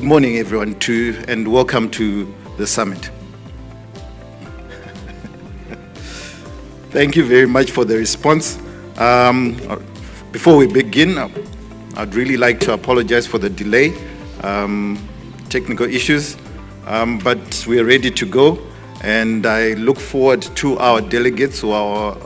morning, everyone, and welcome to the summit. Thank you very much for the response. Before we begin, I'd really like to apologize for the delay, technical issues, but we are ready to go, and I look forward to our delegates who are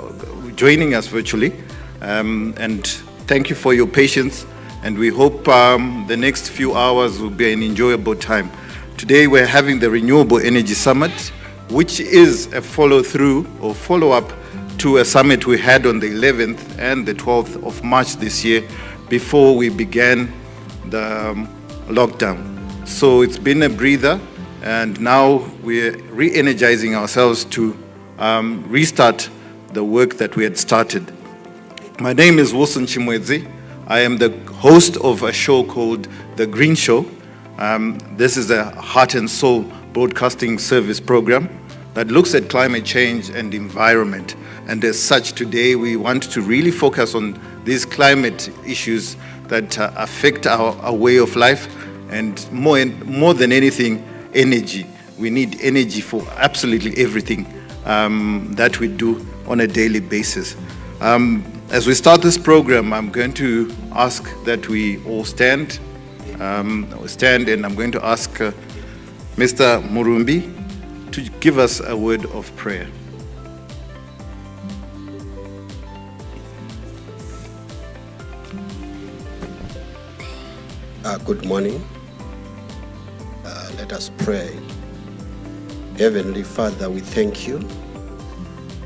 joining us virtually, and thank you for your patience. And we hope the next few hours will be an enjoyable time. Today we're having the Renewable Energy Summit, which is a follow-through or follow-up to a summit we had on the 11th and the 12th of March this year before we began the lockdown. So it's been a breather, and now we're re-energizing ourselves to restart the work that we had started. My name is Wilson Chimwedzi. I am the host of a show called The Green Show. This is a heart and soul broadcasting service program that looks at climate change and environment. And as such, today we want to really focus on these climate issues that affect our way of life, and more than anything, energy. We need energy for absolutely everything that we do on a daily basis. As we start this program, I'm going to ask that we all stand. And I'm going to ask Mr. Murumbi to give us a word of prayer. Good morning. Let us pray. Heavenly Father, we thank you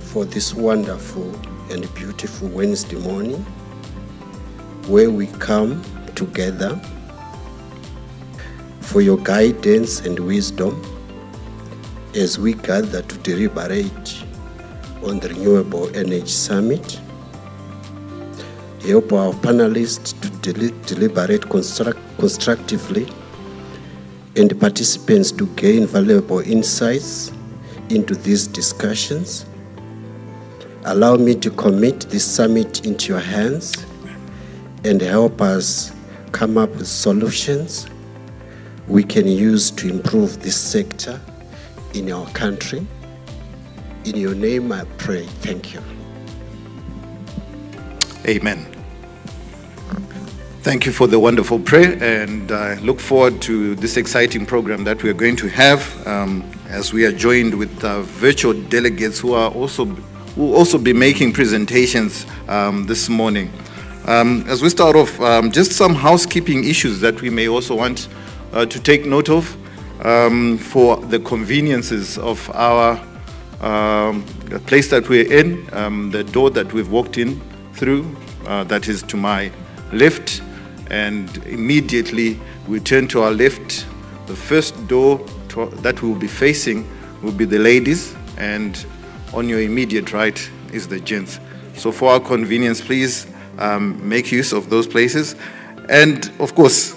for this wonderful and beautiful Wednesday morning where we come together for your guidance and wisdom as we gather to deliberate on the Renewable Energy Summit. Help our panelists to deliberate constructively and participants to gain valuable insights into these discussions. Allow me to commit this summit into your hands and help us come up with solutions we can use to improve this sector in our country. In your name I pray. Thank you. Amen. Thank you for the wonderful prayer, and I look forward to this exciting program that we are going to have as we are joined with virtual delegates who will also be making presentations this morning. As we start off, just some housekeeping issues that we may also want to take note of for the conveniences of our the place that we're in, the door that we've walked in through, that is to my left, and immediately we turn to our left. The first door that we'll be facing will be the ladies, and on your immediate right is the gents. So for our convenience, please make use of those places. And of course,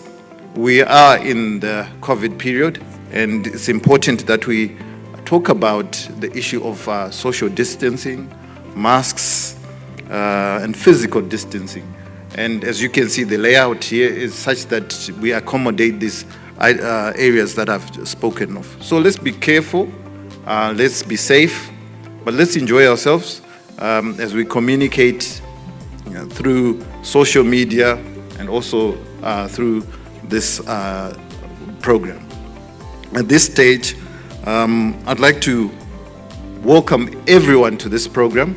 we are in the COVID period, and it's important that we talk about the issue of social distancing, masks, and physical distancing. And as you can see, the layout here is such that we accommodate these areas that I've spoken of. So let's be careful, let's be safe, but let's enjoy ourselves as we communicate through social media and also through this program. At this stage, I'd like to welcome everyone to this program.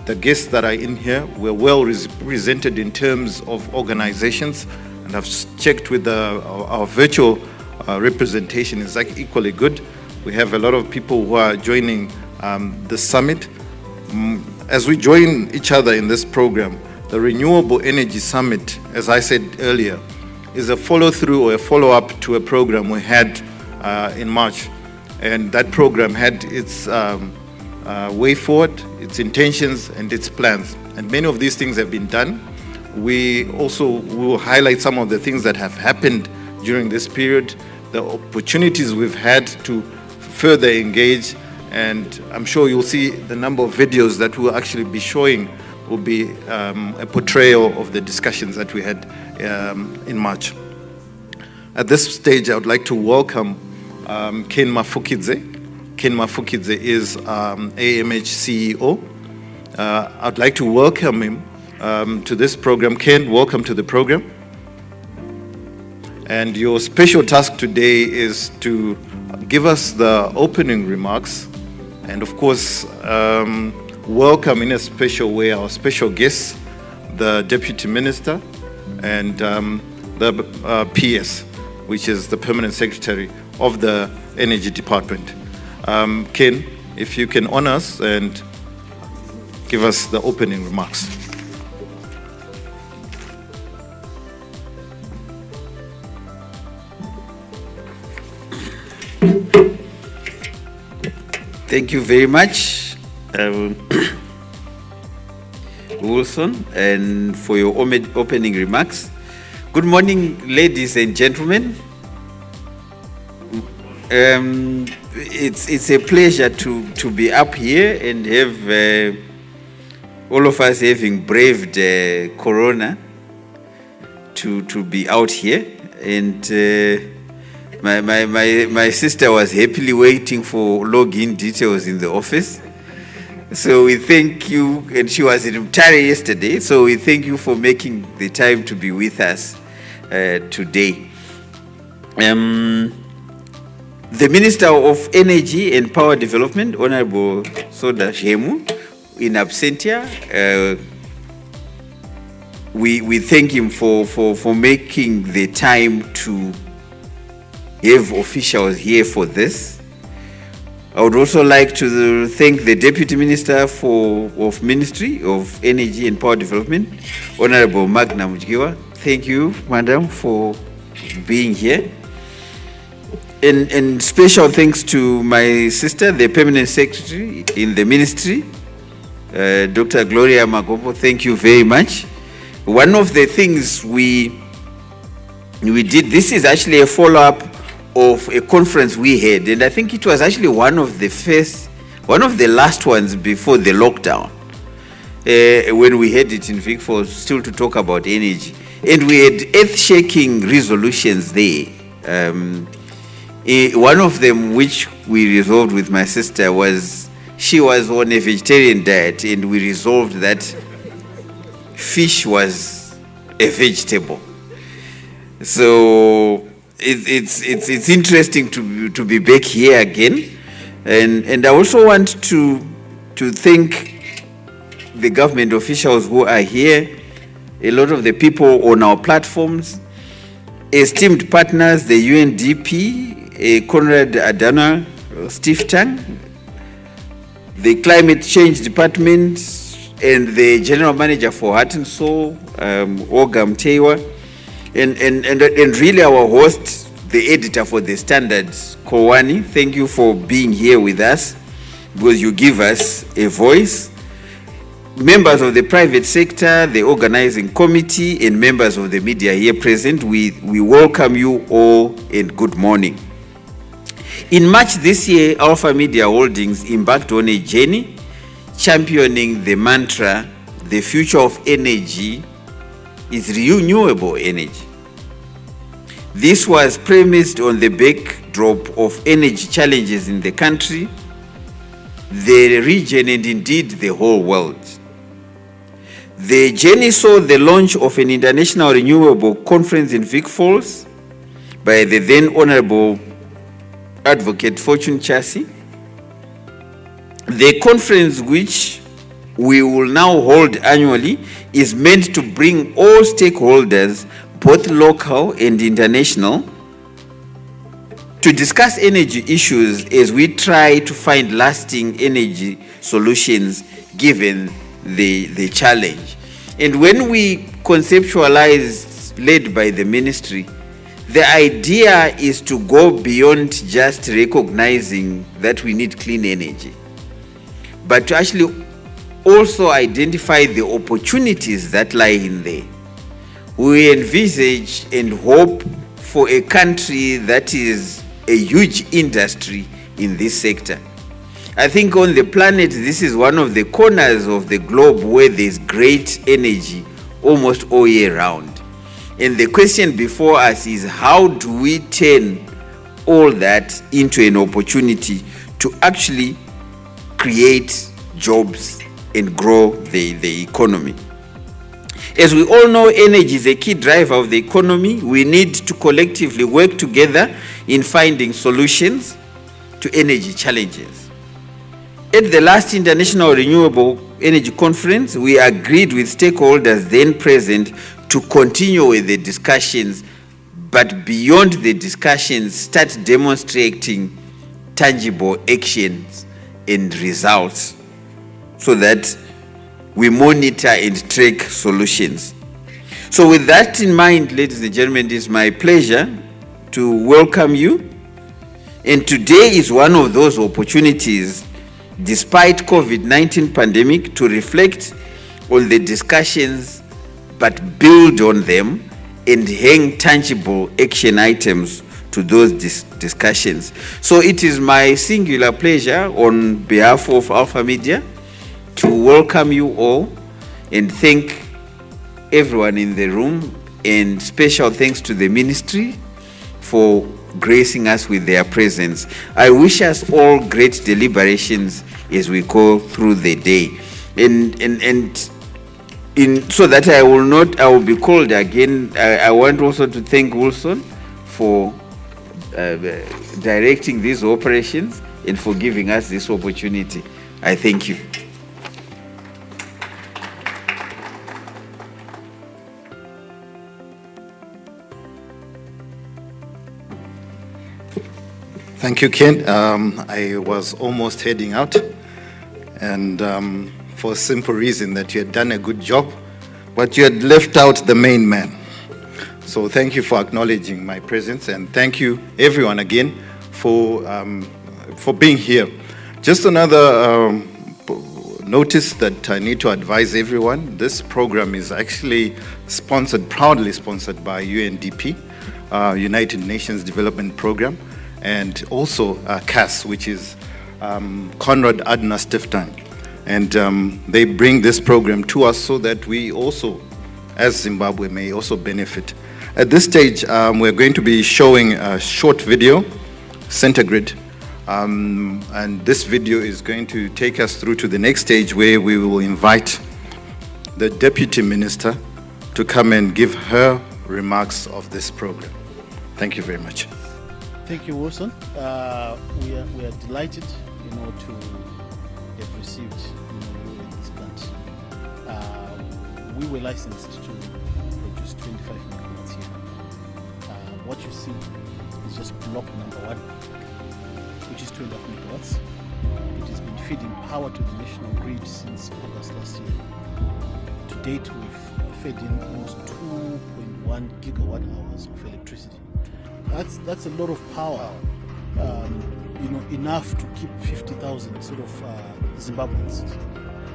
The guests that are in here were well represented in terms of organizations, and I've checked with our virtual representation is like equally good. We have a lot of people who are joining the summit. As we join each other in this program, the Renewable Energy Summit, as I said earlier, is a follow-through or a follow-up to a program we had in March. And that program had its way forward, its intentions, and its plans. And many of these things have been done. We also will highlight some of the things that have happened during this period, the opportunities we've had to further engage, and I'm sure you'll see the number of videos that we'll actually be showing will be a portrayal of the discussions that we had in March. At this stage, I would like to welcome Ken Mafukidze. Ken Mafukidze is AMH CEO. I'd like to welcome him to this program. Ken, welcome to the program. And your special task today is to give us the opening remarks and, of course, welcome in a special way our special guests, the Deputy Minister and the PS, which is the Permanent Secretary of the Energy Department. Ken, if you can honor us and give us the opening remarks. Thank you very much, Wilson, and for your opening remarks. Good morning, ladies and gentlemen. It's a pleasure to be up here and have all of us having braved Corona to be out here, and my sister was happily waiting for login details in the office. So we thank you, and she was in Mtare yesterday, so we thank you for making the time to be with us today. The Minister of Energy and Power Development, Honorable Soda Shemu, in absentia, we thank him for making the time to have officials here for this. I would also like to thank the Deputy Minister of Ministry of Energy and Power Development, Honorable Magna Mujgiwa. Thank you, Madam, for being here. And special thanks to my sister, the Permanent Secretary in the Ministry, Dr. Gloria Magopo. Thank you very much. One of the things we did, this is actually a follow-up of a conference we had, and I think it was actually one of the last ones before the lockdown, when we had it in Vic for still to talk about energy. And we had earth-shaking resolutions there. One of them, which we resolved with my sister, was she was on a vegetarian diet, and we resolved that fish was a vegetable. So it's interesting to be back here again, and I also want to thank the government officials who are here, a lot of the people on our platforms, esteemed partners, the UNDP, Conrad Adana, Steve Tang, the Climate Change Department, and the General Manager for Heart and Soul, Olga Mtewa. And really our host, the editor for the Standards, Kowani, thank you for being here with us, because you give us a voice. Members of the private sector, the organizing committee, and members of the media here present, we welcome you all and good morning. In March this year, Alpha Media Holdings embarked on a journey championing the mantra, the future of energy is renewable energy. This was premised on the backdrop of energy challenges in the country, the region, and indeed the whole world. The journey saw the launch of an international renewable conference in Vic Falls by the then Honorable Advocate Fortune Chassis. The conference, which we will now hold annually, is meant to bring all stakeholders, both local and international, to discuss energy issues as we try to find lasting energy solutions given the challenge. And when we conceptualize, led by the ministry, the idea is to go beyond just recognizing that we need clean energy, but to actually also identify the opportunities that lie in there. We envisage and hope for a country that is a huge industry in this sector. I think on the planet, this is one of the corners of the globe where there's great energy almost all year round. And the question before us is, how do we turn all that into an opportunity to actually create jobs and grow the economy? As we all know, energy is a key driver of the economy. We need to collectively work together in finding solutions to energy challenges. At the last International Renewable Energy Conference, we agreed with stakeholders then present to continue with the discussions, but beyond the discussions, start demonstrating tangible actions and results so that we monitor and track solutions. So with that in mind, ladies and gentlemen, it is my pleasure to welcome you. And today is one of those opportunities, despite COVID-19 pandemic, to reflect on the discussions, but build on them and hang tangible action items to those discussions. So it is my singular pleasure on behalf of Alpha Media to welcome you all and thank everyone in the room, and special thanks to the ministry for gracing us with their presence. I wish us all great deliberations as we go through the day. So that I will be called again. I want also to thank Wilson for directing these operations and for giving us this opportunity. I thank you. Thank you, Ken. I was almost heading out, and for a simple reason that you had done a good job, but you had left out the main man. So thank you for acknowledging my presence, and thank you everyone again for being here. Just another notice that I need to advise everyone. This program is actually proudly sponsored by UNDP, United Nations Development Program, and also CAS, which is Konrad Adenauer Stiftung. And they bring this program to us so that we also, as Zimbabwe, may also benefit. At this stage, we're going to be showing a short video, Centigrade, and this video is going to take us through to the next stage, where we will invite the Deputy Minister to come and give her remarks of this program. Thank you very much. Thank you, Wilson. We are delighted, to have received, you in this plant. We were licensed to produce 25 megawatts here. What you see is just block number 1, which is 2.5 megawatts. It has been feeding power to the national grid since August last year. To date, we've fed in almost 2.1 gigawatt hours of electricity. That's a lot of power, enough to keep 50,000 sort of Zimbabweans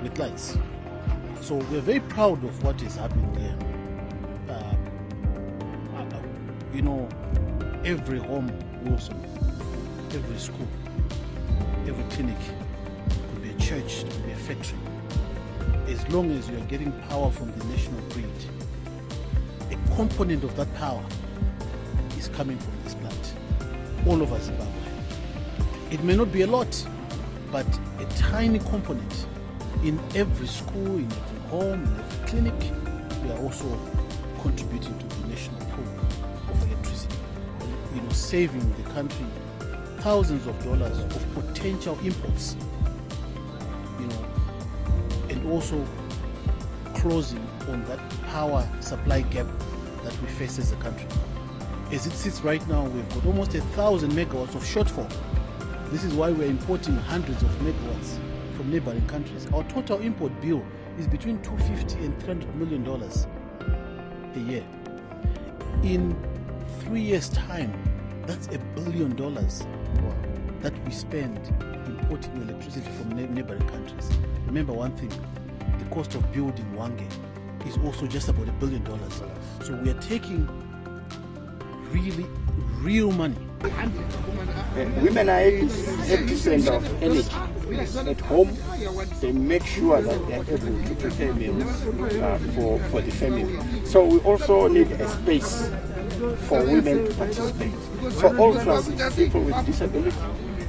with lights. So we're very proud of what is happening there. Every home, Wilson, every school, every clinic, could be a church, could be a factory. As long as you are getting power from the national grid, a component of that power is coming from this plant all over Zimbabwe. It may not be a lot, but a tiny component in every school, in every home, in every clinic. We are also contributing to the national pool of electricity, saving the country thousands of dollars of potential imports, and also closing on that power supply gap that we face as a country. As it sits right now, we've got almost 1,000 megawatts of shortfall. This is why we're importing hundreds of megawatts from neighboring countries. Our total import bill is between $250 and $300 million a year. In 3 years' time, that's $1 billion that we spend importing electricity from neighboring countries. Remember one thing, the cost of building Wange is also just about $1 billion. So we are taking really real money. Women are at the center of energy. At home, they make sure that they're able to prepare meals for the family. So we also need a space for women to participate. So all classes, people with disability,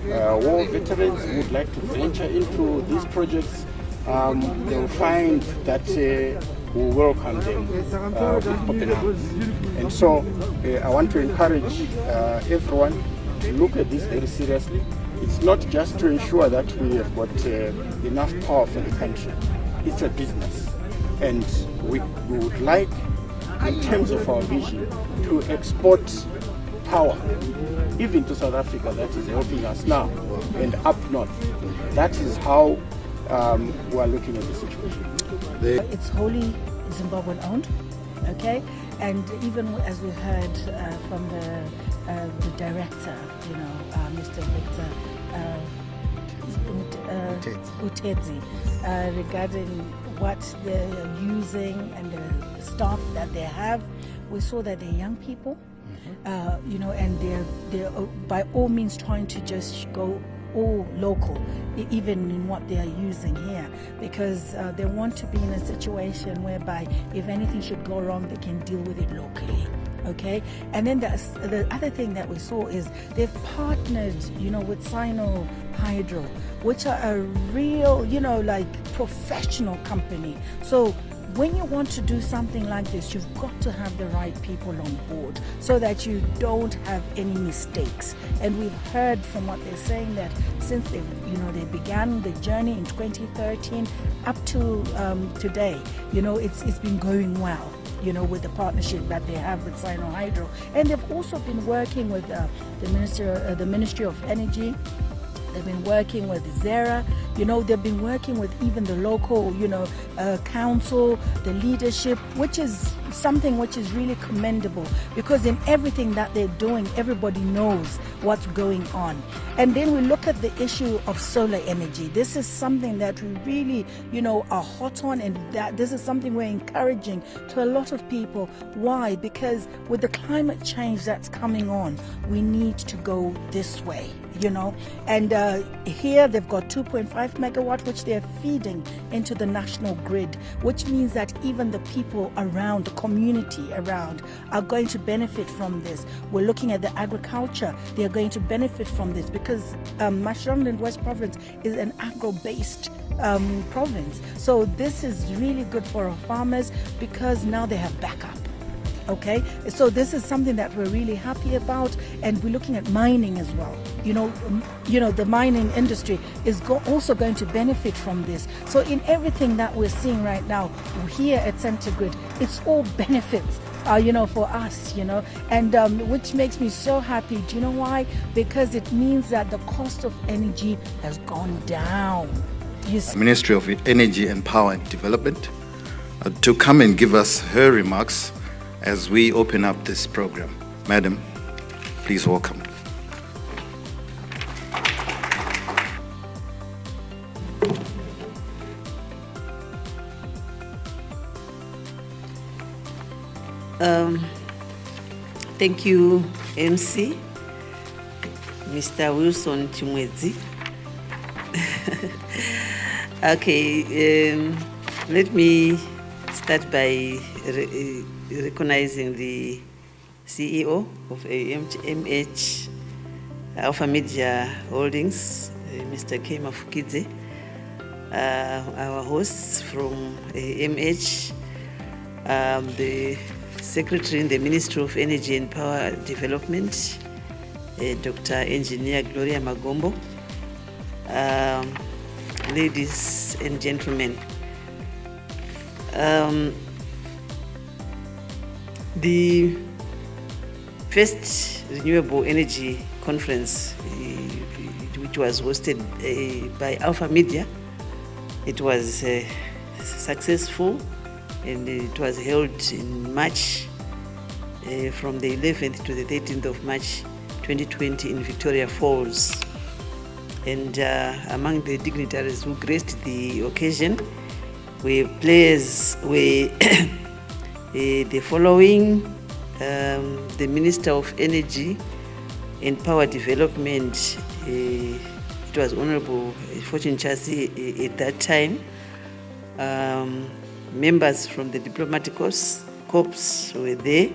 war veterans who would like to venture into these projects, they will find that we welcome them with open arms. And so I want to encourage everyone to look at this very seriously. It's not just to ensure that we have got enough power for the country. It's a business. And we would like, in terms of our vision, to export power, even to South Africa, that is helping us now, and up north. That is how we are looking at the situation. It's wholly Zimbabwean owned, okay? And even as we heard from the director, Mr. Victor Utedzi, regarding what they're using and the staff that they have, we saw that they're young people, and they're by all means trying to just go all local, even in what they are using here, because they want to be in a situation whereby if anything should go wrong, they can deal with it locally. Okay, and then the other thing that we saw is they've partnered, with Sino Hydro, which are a real, professional company. So when you want to do something like this, you've got to have the right people on board so that you don't have any mistakes. And we've heard from what they're saying that since they began the journey in 2013 up to today, it's been going well. With the partnership that they have with Sino Hydro, and they've also been working with the Ministry of Energy. They've been working with ZERA, they've been working with even the local, council, the leadership, which is something which is really commendable, because in everything that they're doing, everybody knows what's going on. And then we look at the issue of solar energy. This is something that we really, are hot on, and that this is something we're encouraging to a lot of people. Why? Because with the climate change that's coming on, we need to go this way. And here they've got 2.5 megawatt, which they're feeding into the national grid, which means that even the people around, the community around, are going to benefit from this. We're looking at the agriculture. They're going to benefit from this because Mashonaland West Province is an agro-based province. So this is really good for our farmers because now they have backup. Okay, so this is something that we're really happy about, and we're looking at mining as well. The mining industry is also going to benefit from this. So in everything that we're seeing right now here at Centigrid, it's all benefits, for us, and which makes me so happy. Do you know why? Because it means that the cost of energy has gone down. Ministry of Energy and Power and Development to come and give us her remarks as we open up this program. Madam, please welcome. Thank you, MC, Mr. Wilson Chimwezi. Okay, let me start by recognizing the CEO of MH Alpha Media Holdings, Mr. Kema Fukidze, our hosts from MH, the Secretary in the Ministry of Energy and Power Development, Dr. Engineer Gloria Magombo, ladies and gentlemen. The first Renewable Energy Conference, which was hosted by Alpha Media, it was successful, and it was held in March, from the 11th to the 13th of March 2020 in Victoria Falls. And among the dignitaries who graced the occasion were the following the Minister of Energy and Power Development, it was Honorable Fortune Chasi at that time, members from the diplomatic corps were there.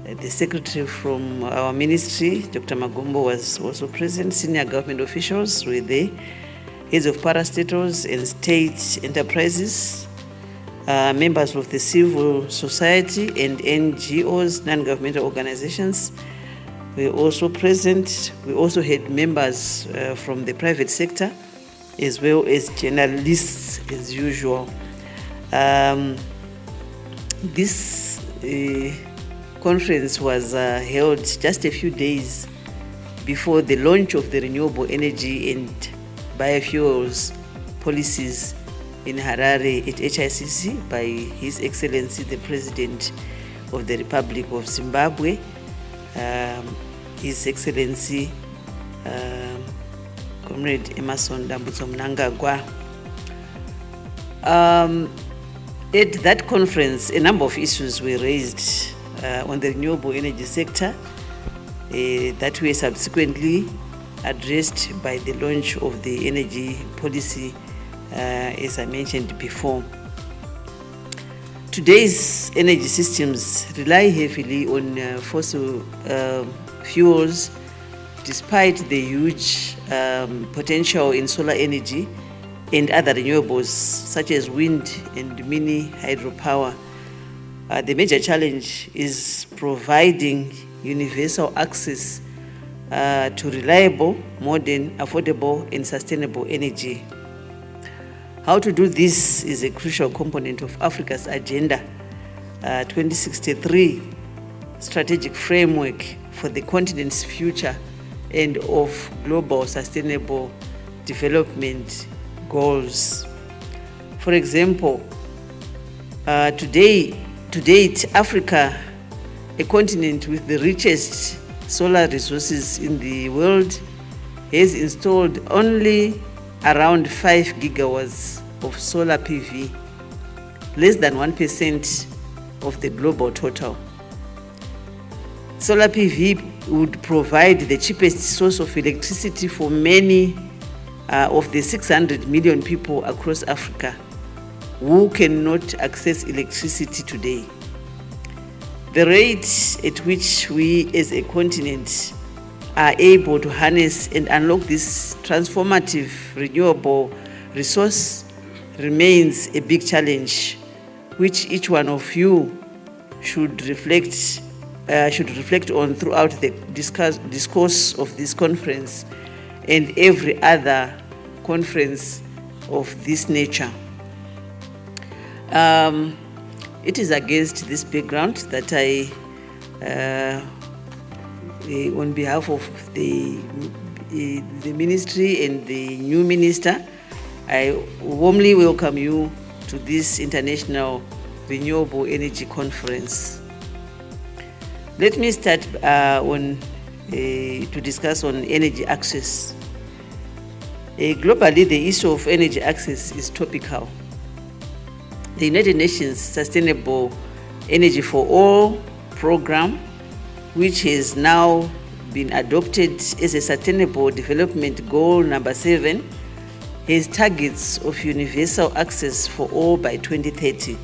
The secretary from our ministry, Dr. Magombo, was also present. Senior government officials were there. Heads of parastatals and state enterprises, members of the civil society and NGOs, non-governmental organizations, were also present. We also had members from the private sector, as well as journalists, as usual. This conference was held just a few days before the launch of the renewable energy and biofuels policies in Harare at HICC by His Excellency the President of the Republic of Zimbabwe, His Excellency Comrade Emerson Dambudzo Mnangagwa. At that conference, a number of issues were raised on the renewable energy sector that were subsequently addressed by the launch of the energy policy, as I mentioned before. Today's energy systems rely heavily on fossil fuels, despite the huge potential in solar energy and other renewables, such as wind and mini hydropower. The major challenge is providing universal access to reliable, modern, affordable, and sustainable energy. How to do this is a crucial component of Africa's Agenda 2063 strategic framework for the continent's future and of global sustainable development goals. For example, to date, Africa, a continent with the richest solar resources in the world, has installed only around 5 gigawatts of solar PV, less than 1% of the global total. Solar PV would provide the cheapest source of electricity for many of the 600 million people across Africa who cannot access electricity today. The rate at which we as a continent are able to harness and unlock this transformative renewable resource remains a big challenge, which each one of you should reflect on throughout the discourse of this conference and every other conference of this nature. It is against this background that I, on behalf of the ministry and the new minister, I warmly welcome you to this International Renewable Energy Conference. Let me start to discuss on energy access. Globally, the issue of energy access is topical. The United Nations Sustainable Energy for All program, which has now been adopted as a Sustainable Development Goal number 7, has targets of universal access for all by 2030.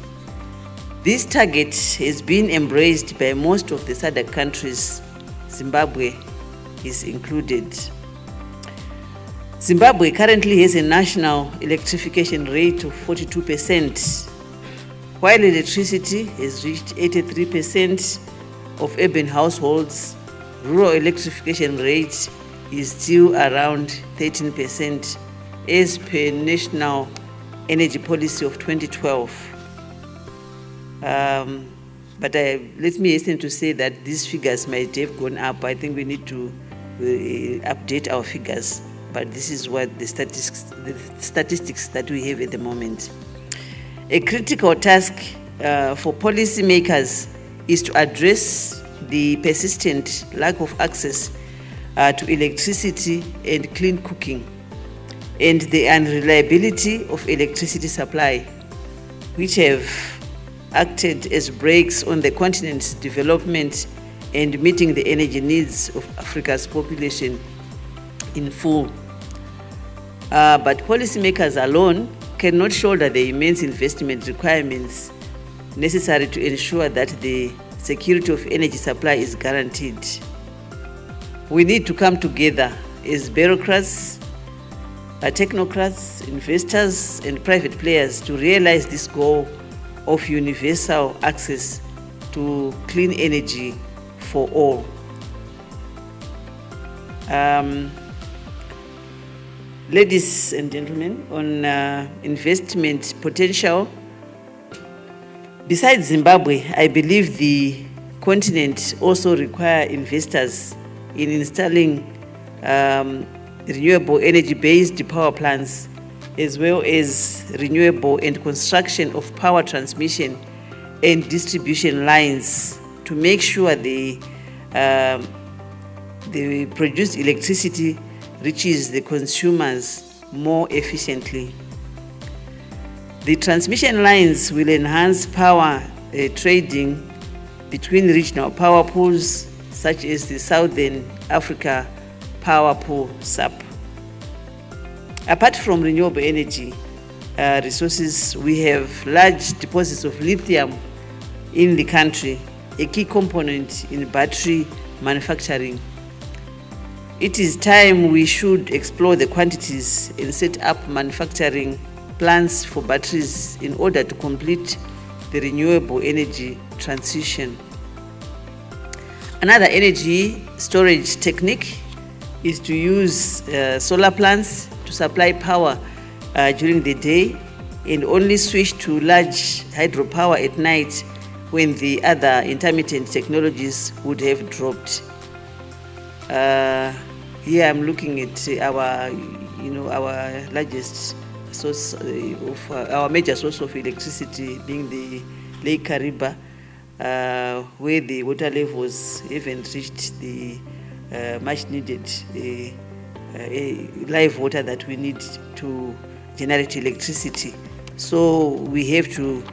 This target has been embraced by most of the SADC countries. Zimbabwe is included. Zimbabwe currently has a national electrification rate of 42%, while electricity has reached 83% of urban households. Rural electrification rate is still around 13% as per National Energy Policy of 2012. But let me hasten to say that these figures might have gone up. I think we need to update our figures, but this is what the statistics that we have at the moment. A critical task for policymakers is to address the persistent lack of access to electricity and clean cooking, and the unreliability of electricity supply, which have acted as brakes on the continent's development and meeting the energy needs of Africa's population in full. But policymakers alone cannot shoulder the immense investment requirements necessary to ensure that the security of energy supply is guaranteed. We need to come together as bureaucrats, technocrats, investors, and private players to realize this goal of universal access to clean energy for all. Ladies and gentlemen, on investment potential, besides Zimbabwe, I believe the continent also requires investors in installing renewable energy-based power plants, as well as renewable and construction of power transmission and distribution lines to make sure the produced electricity reaches the consumers more efficiently. The transmission lines will enhance power trading between regional power pools, such as the Southern Africa Power Pool SAP. Apart from renewable energy resources, we have large deposits of lithium in the country, a key component in battery manufacturing. It is time we should explore the quantities and set up manufacturing plants for batteries in order to complete the renewable energy transition. Another energy storage technique is to use solar plants to supply power during the day and only switch to large hydropower at night when the other intermittent technologies would have dropped. Here I'm looking at our largest source of our major source of electricity being the Lake Kariba, where the water levels haven't reached the much needed live water that we need to generate electricity. So we have to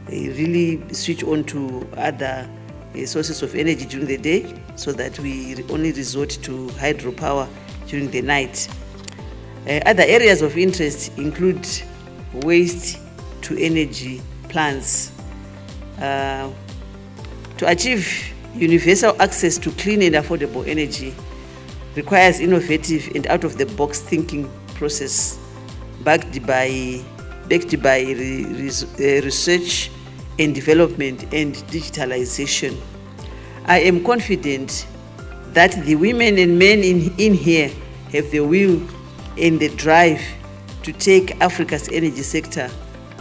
really switch on to other sources of energy during the day, so that we only resort to hydropower during the night. Other areas of interest include waste to energy plants. To achieve universal access to clean and affordable energy requires innovative and out-of-the-box thinking process backed by research and development and digitalization. I am confident that the women and men in here have the will and the drive to take Africa's energy sector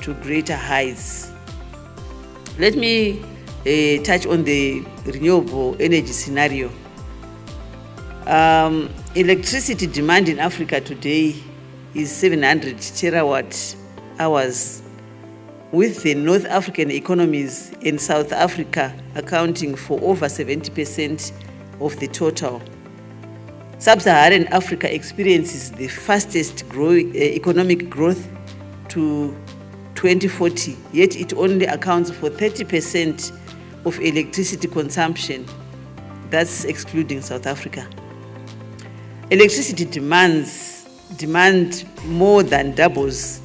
to greater heights. Let me touch on the renewable energy scenario. Electricity demand in Africa today is 700 terawatt hours, with the North African economies in South Africa accounting for over 70% of the total. Sub-Saharan Africa experiences the fastest economic growth to 2040, yet it only accounts for 30% of electricity consumption. That's excluding South Africa. Electricity demand more than doubles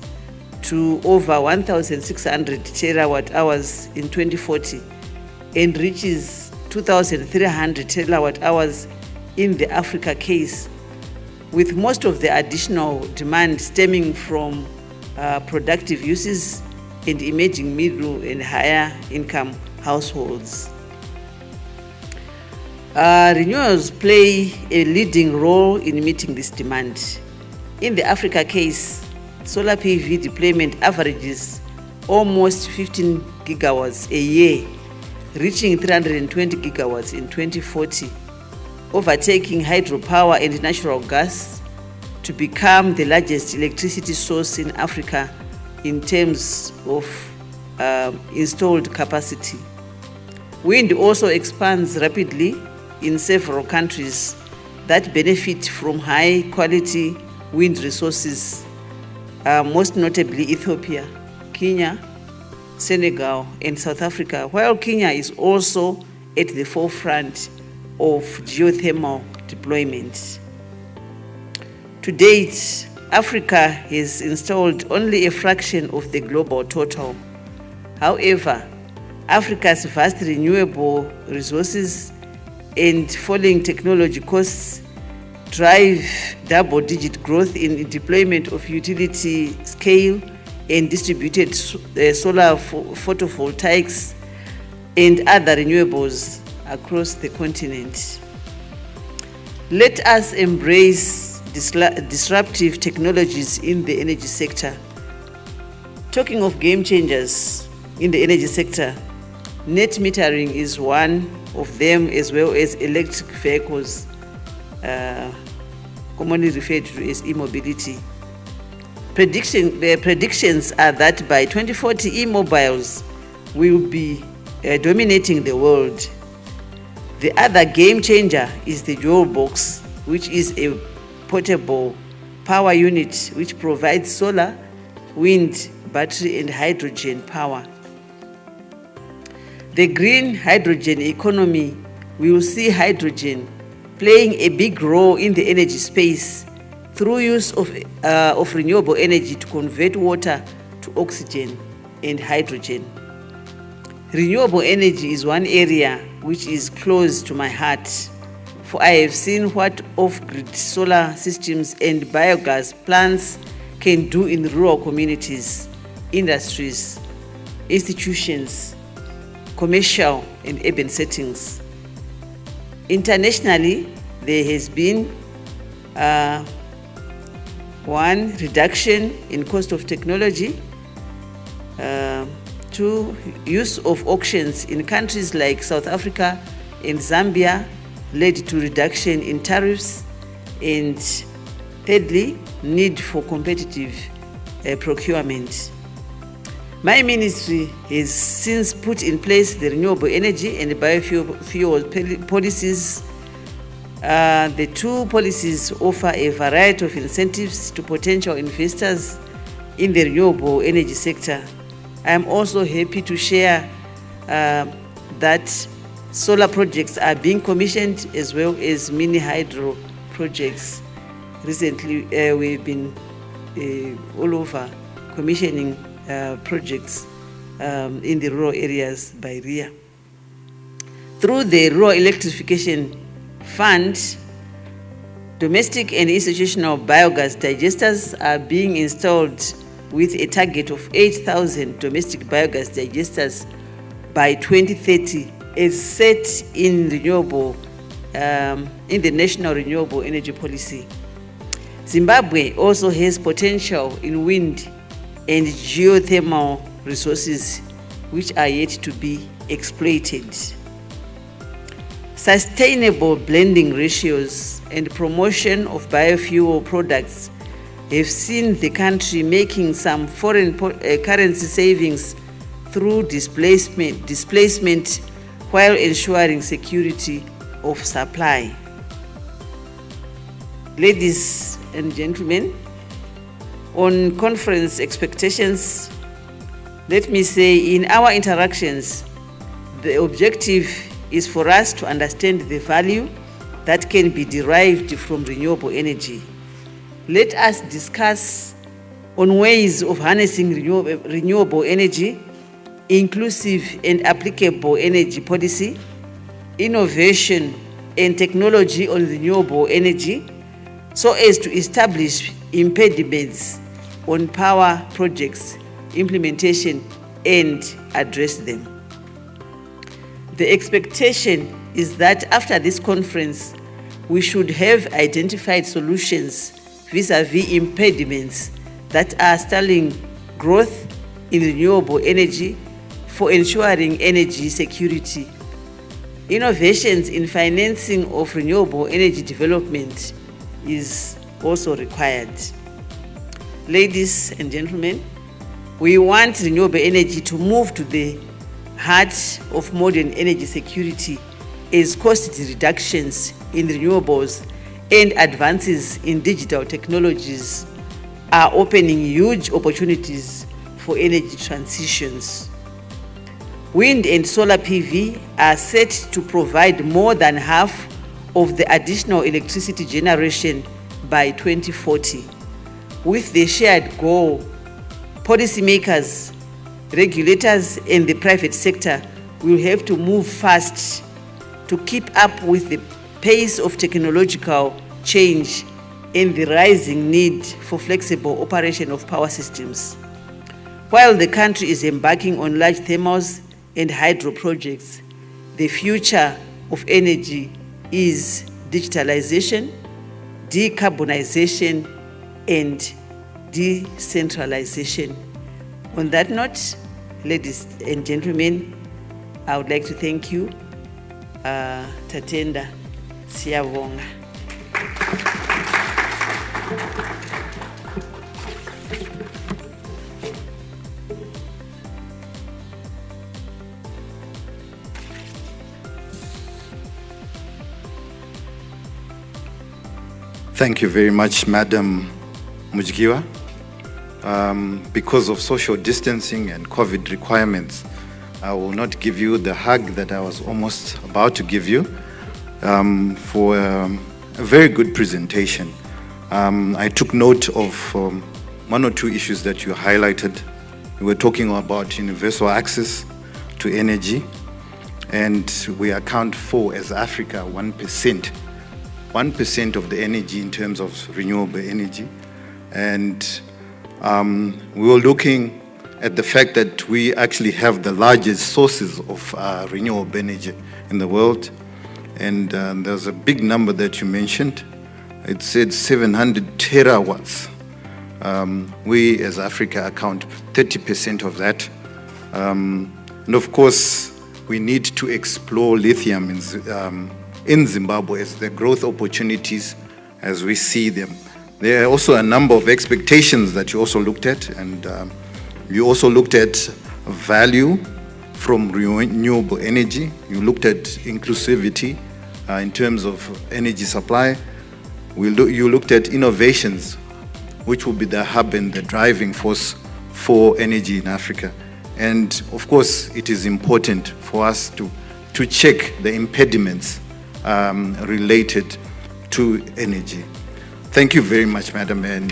to over 1,600 terawatt hours in 2040 and reaches 2,300 terawatt hours in the Africa case, with most of the additional demand stemming from productive uses and emerging middle and higher income households. Renewables play a leading role in meeting this demand. In the Africa case, solar PV deployment averages almost 15 gigawatts a year, reaching 320 gigawatts in 2040, overtaking hydropower and natural gas to become the largest electricity source in Africa in terms of installed capacity. Wind also expands rapidly in several countries that benefit from high quality wind resources, most notably Ethiopia, Kenya, Senegal, and South Africa, while Kenya is also at the forefront of geothermal deployment. To date, Africa has installed only a fraction of the global total. However, Africa's vast renewable resources and falling technology costs drive double-digit growth in deployment of utility-scale and distributed solar photovoltaics and other renewables across the continent. Let us embrace disruptive technologies in the energy sector. Talking of game changers in the energy sector, net metering is one of them, as well as electric vehicles, commonly referred to as e-mobility. Predictions are that by 2040, e-mobiles will be dominating the world. The other game changer is the dual box, which is a portable power unit which provides solar, wind, battery, and hydrogen power. The green hydrogen economy will see hydrogen playing a big role in the energy space through use of renewable energy to convert water to oxygen and hydrogen. Renewable energy is one area which is close to my heart, for I have seen what off-grid solar systems and biogas plants can do in rural communities, industries, institutions, commercial and urban settings. Internationally, there has been one, reduction in cost of technology, two, use of auctions in countries like South Africa and Zambia led to reduction in tariffs, and thirdly, need for competitive procurement. My ministry has since put in place the renewable energy and biofuel policies. The two policies offer a variety of incentives to potential investors in the renewable energy sector. I am also happy to share that solar projects are being commissioned, as well as mini hydro projects. Recently, we've been all over commissioning projects in the rural areas by RIA. Through the Rural Electrification Fund, domestic and institutional biogas digesters are being installed with a target of 8,000 domestic biogas digesters by 2030, as set in renewable in the National Renewable Energy Policy. Zimbabwe also has potential in wind and geothermal resources which are yet to be exploited. Sustainable blending ratios and promotion of biofuel products have seen the country making some foreign currency savings through displacement while ensuring security of supply. Ladies and gentlemen, on conference expectations, let me say in our interactions, the objective is for us to understand the value that can be derived from renewable energy. Let us discuss on ways of harnessing renewable energy, inclusive and applicable energy policy, innovation and technology on renewable energy, so as to establish impediments on power projects, implementation, and address them. The expectation is that after this conference, we should have identified solutions vis-à-vis impediments that are stalling growth in renewable energy for ensuring energy security. Innovations in financing of renewable energy development is also required. Ladies and gentlemen, we want renewable energy to move to the heart of modern energy security, as cost reductions in renewables and advances in digital technologies are opening huge opportunities for energy transitions. Wind and solar PV are set to provide more than half of the additional electricity generation by 2040. With the shared goal, policymakers, regulators, and the private sector will have to move fast to keep up with the pace of technological change and the rising need for flexible operation of power systems. While the country is embarking on large thermals and hydro projects, the future of energy is digitalization, decarbonization, and decentralization. On that note, ladies and gentlemen, I would like to thank you. Tatenda Siyabonga. Thank you very much, Madam Mujigiwa. Because of social distancing and COVID requirements, I will not give you the hug that I was almost about to give you for a very good presentation. I took note of one or two issues that you highlighted. We were talking about universal access to energy, and we account for, as Africa, 1% of the energy in terms of renewable energy. And we were looking at the fact that we actually have the largest sources of renewable energy in the world. And there's a big number that you mentioned. It said 700 terawatts. We as Africa account 30% of that. And of course, we need to explore lithium in Zimbabwe as the growth opportunities as we see them. There are also a number of expectations that you also looked at, and you also looked at value from renewable energy. You looked at inclusivity in terms of energy supply. You looked at innovations, which will be the hub and the driving force for energy in Africa. And of course, it is important for us to check the impediments related to energy. Thank you very much, Madam, and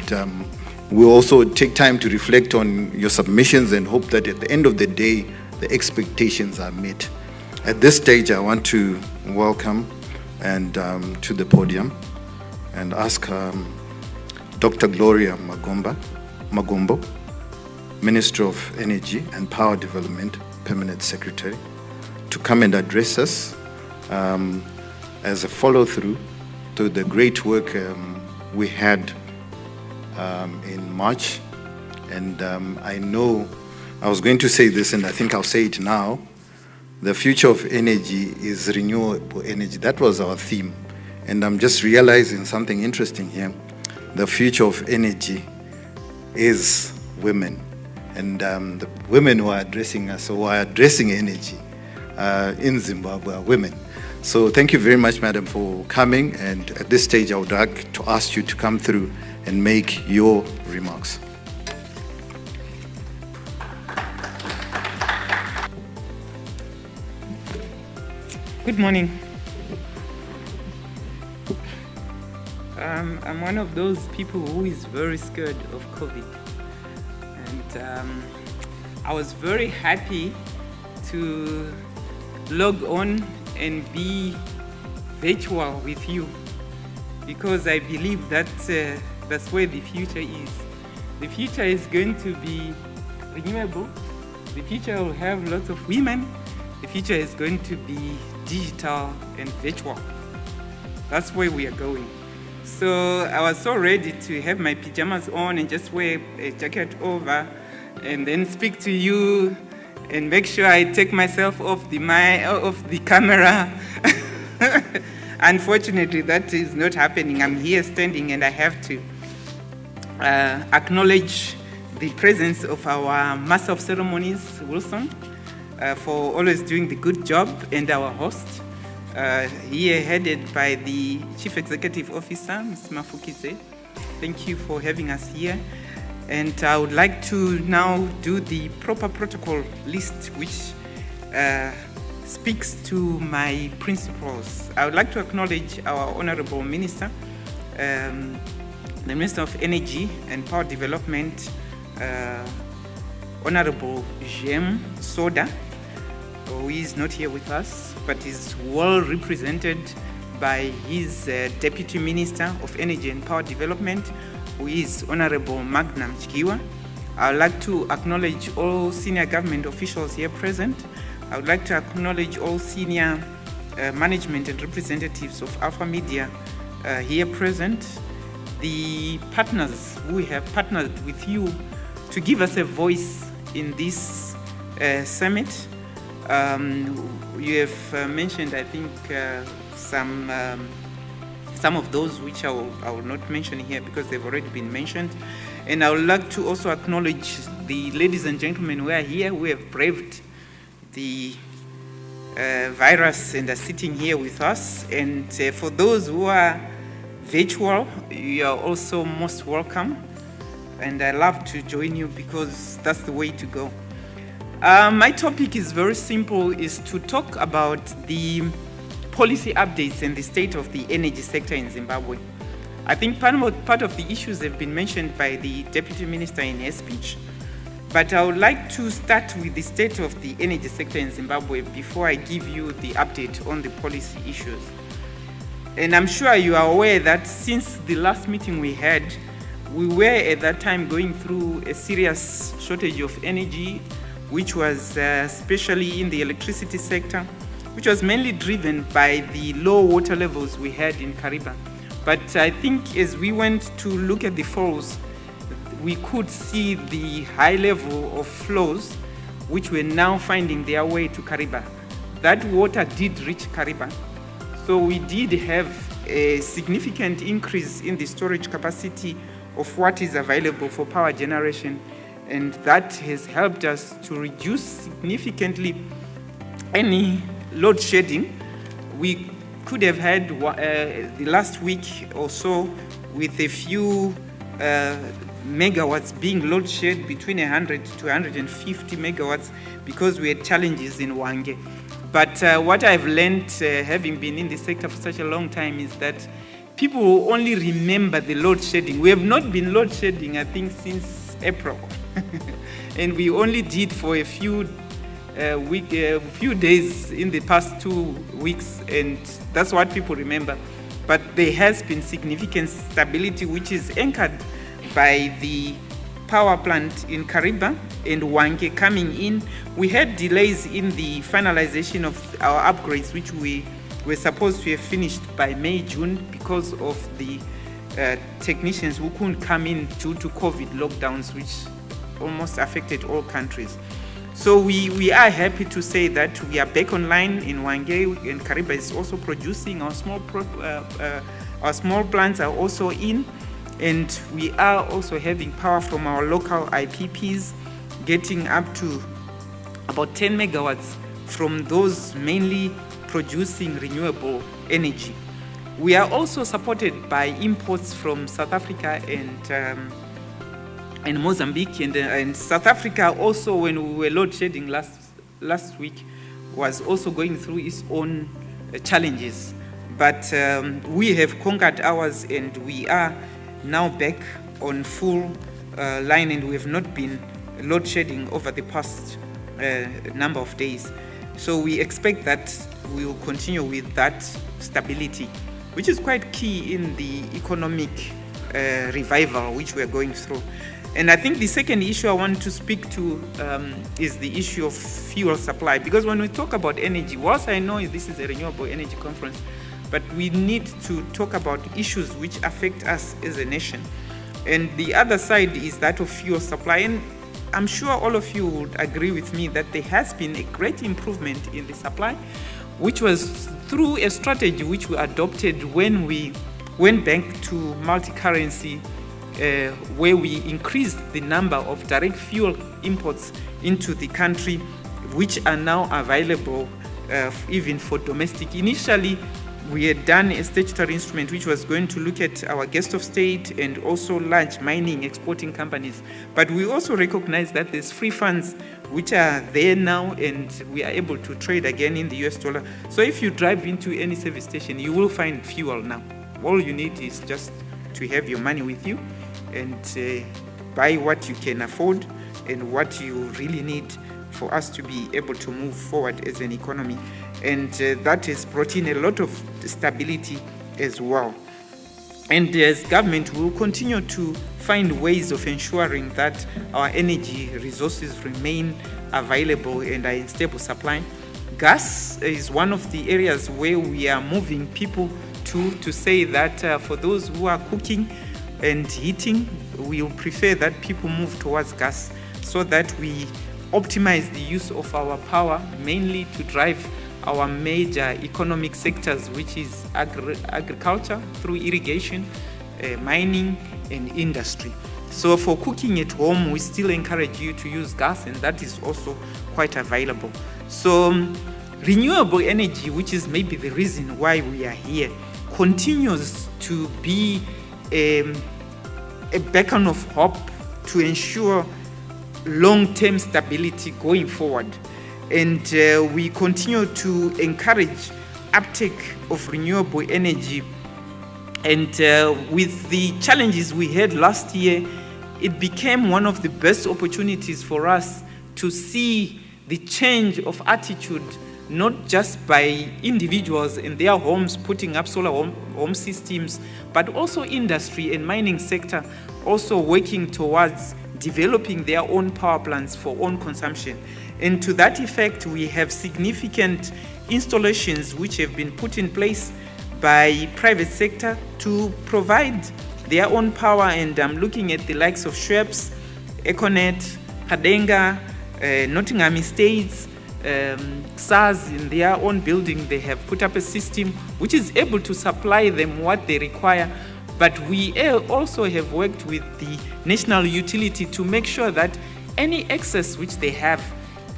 we'll also take time to reflect on your submissions and hope that at the end of the day, the expectations are met. At this stage, I want to welcome and to the podium and ask Dr. Gloria Magombo, Minister of Energy and Power Development, Permanent Secretary, to come and address us as a follow-through to the great work we had in March. And I know, I was going to say this and I think I'll say it now, the future of energy is renewable energy. That was our theme. And I'm just realizing something interesting here. The future of energy is women. And the women who are addressing us, who are addressing energy in Zimbabwe are women. So thank you very much, Madam, for coming. And at this stage, I would like to ask you to come through and make your remarks. Good morning. I'm one of those people who is very scared of COVID. And I was very happy to log on and be virtual with you, because I believe that that's where the future is. The future is going to be renewable. The future will have lots of women. The future is going to be digital and virtual. That's where we are going. So I was so ready to have my pajamas on and just wear a jacket over and then speak to you and make sure I take myself off the camera. Unfortunately, that is not happening. I'm here standing and I have to acknowledge the presence of our Master of Ceremonies, Wilson, for always doing the good job, and our host, here headed by the Chief Executive Officer, Ms. Mafukize. Thank you for having us here. And I would like to now do the proper protocol list, which speaks to my principles. I would like to acknowledge our Honorable Minister, the Minister of Energy and Power Development, Honorable Jem Soda, who is not here with us, but is well represented by his Deputy Minister of Energy and Power Development, who is Honorable Magnam Chikiwa. I would like to acknowledge all senior government officials here present. I would like to acknowledge all senior management and representatives of Alpha Media here present, the partners who have partnered with you to give us a voice in this summit. You have mentioned, I think, some of those which I will not mention here because they've already been mentioned. And I would like to also acknowledge the ladies and gentlemen who are here, who have braved the virus and are sitting here with us. And for those who are virtual, you are also most welcome. And I love to join you because that's the way to go. My topic is very simple, is to talk about the policy updates and the state of the energy sector in Zimbabwe. I think part of the issues have been mentioned by the Deputy Minister in her speech, but I would like to start with the state of the energy sector in Zimbabwe before I give you the update on the policy issues. And I'm sure you are aware that since the last meeting we had, we were at that time going through a serious shortage of energy, which was especially in the electricity sector, which was mainly driven by the low water levels we had in Kariba. But I think as we went to look at the falls, we could see the high level of flows which were now finding their way to Kariba. That water did reach Kariba. So we did have a significant increase in the storage capacity of what is available for power generation, and that has helped us to reduce significantly any load shedding. We could have had the last week or so with a few megawatts being load shed between 100 to 150 megawatts because we had challenges in Wange. But what I've learned, having been in the sector for such a long time, is that people will only remember the load shedding. We have not been load shedding, I think, since April. And we only did for a few days in the past 2 weeks, and that's what people remember. But there has been significant stability, which is anchored by the power plant in Kariba and Wange coming in. We had delays in the finalization of our upgrades, which we were supposed to have finished by May, June, because of the technicians who couldn't come in due to COVID lockdowns, which almost affected all countries. So we are happy to say that we are back online in Wange, and Kariba is also producing. Our small plants are also in, and we are also having power from our local IPPs, getting up to about 10 megawatts from those mainly producing renewable energy. We are also supported by imports from South Africa and Mozambique, and South Africa also, when we were load shedding last week, was also going through its own challenges. But we have conquered ours, and we are now back on full line, and we have not been load shedding over the past number of days. So we expect that we will continue with that stability, which is quite key in the economic revival which we are going through. And I think the second issue I want to speak to is the issue of fuel supply. Because when we talk about energy, whilst I know this is a renewable energy conference, but we need to talk about issues which affect us as a nation. And the other side is that of fuel supply. And I'm sure all of you would agree with me that there has been a great improvement in the supply, which was through a strategy which we adopted when we went back to multi-currency, where we increased the number of direct fuel imports into the country, which are now available even for domestic. Initially, we had done a statutory instrument which was going to look at our guest of state and also large mining exporting companies. But we also recognize that there's free funds which are there now, and we are able to trade again in the US dollar. So if you drive into any service station, you will find fuel now. All you need is just to have your money with you and buy what you can afford and what you really need for us to be able to move forward as an economy. And that has brought in a lot of stability as well. And as government, we will continue to find ways of ensuring that our energy resources remain available and are in stable supply. Gas is one of the areas where we are moving people to say that for those who are cooking and heating, we will prefer that people move towards gas so that we optimize the use of our power, mainly to drive our major economic sectors, which is agriculture through irrigation, mining and industry. So for cooking at home, we still encourage you to use gas, and that is also quite available. So renewable energy, which is maybe the reason why we are here, continues to be a beacon of hope to ensure long-term stability going forward. And we continue to encourage uptake of renewable energy. And with the challenges we had last year, it became one of the best opportunities for us to see the change of attitude, not just by individuals in their homes putting up solar home systems, but also industry and mining sector also working towards developing their own power plants for own consumption. And to that effect, we have significant installations which have been put in place by private sector to provide their own power. And I'm looking at the likes of Schweppes, Econet, Kadenga, Nottingham Estates, SARS in their own building. They have put up a system which is able to supply them what they require. But we also have worked with the national utility to make sure that any excess which they have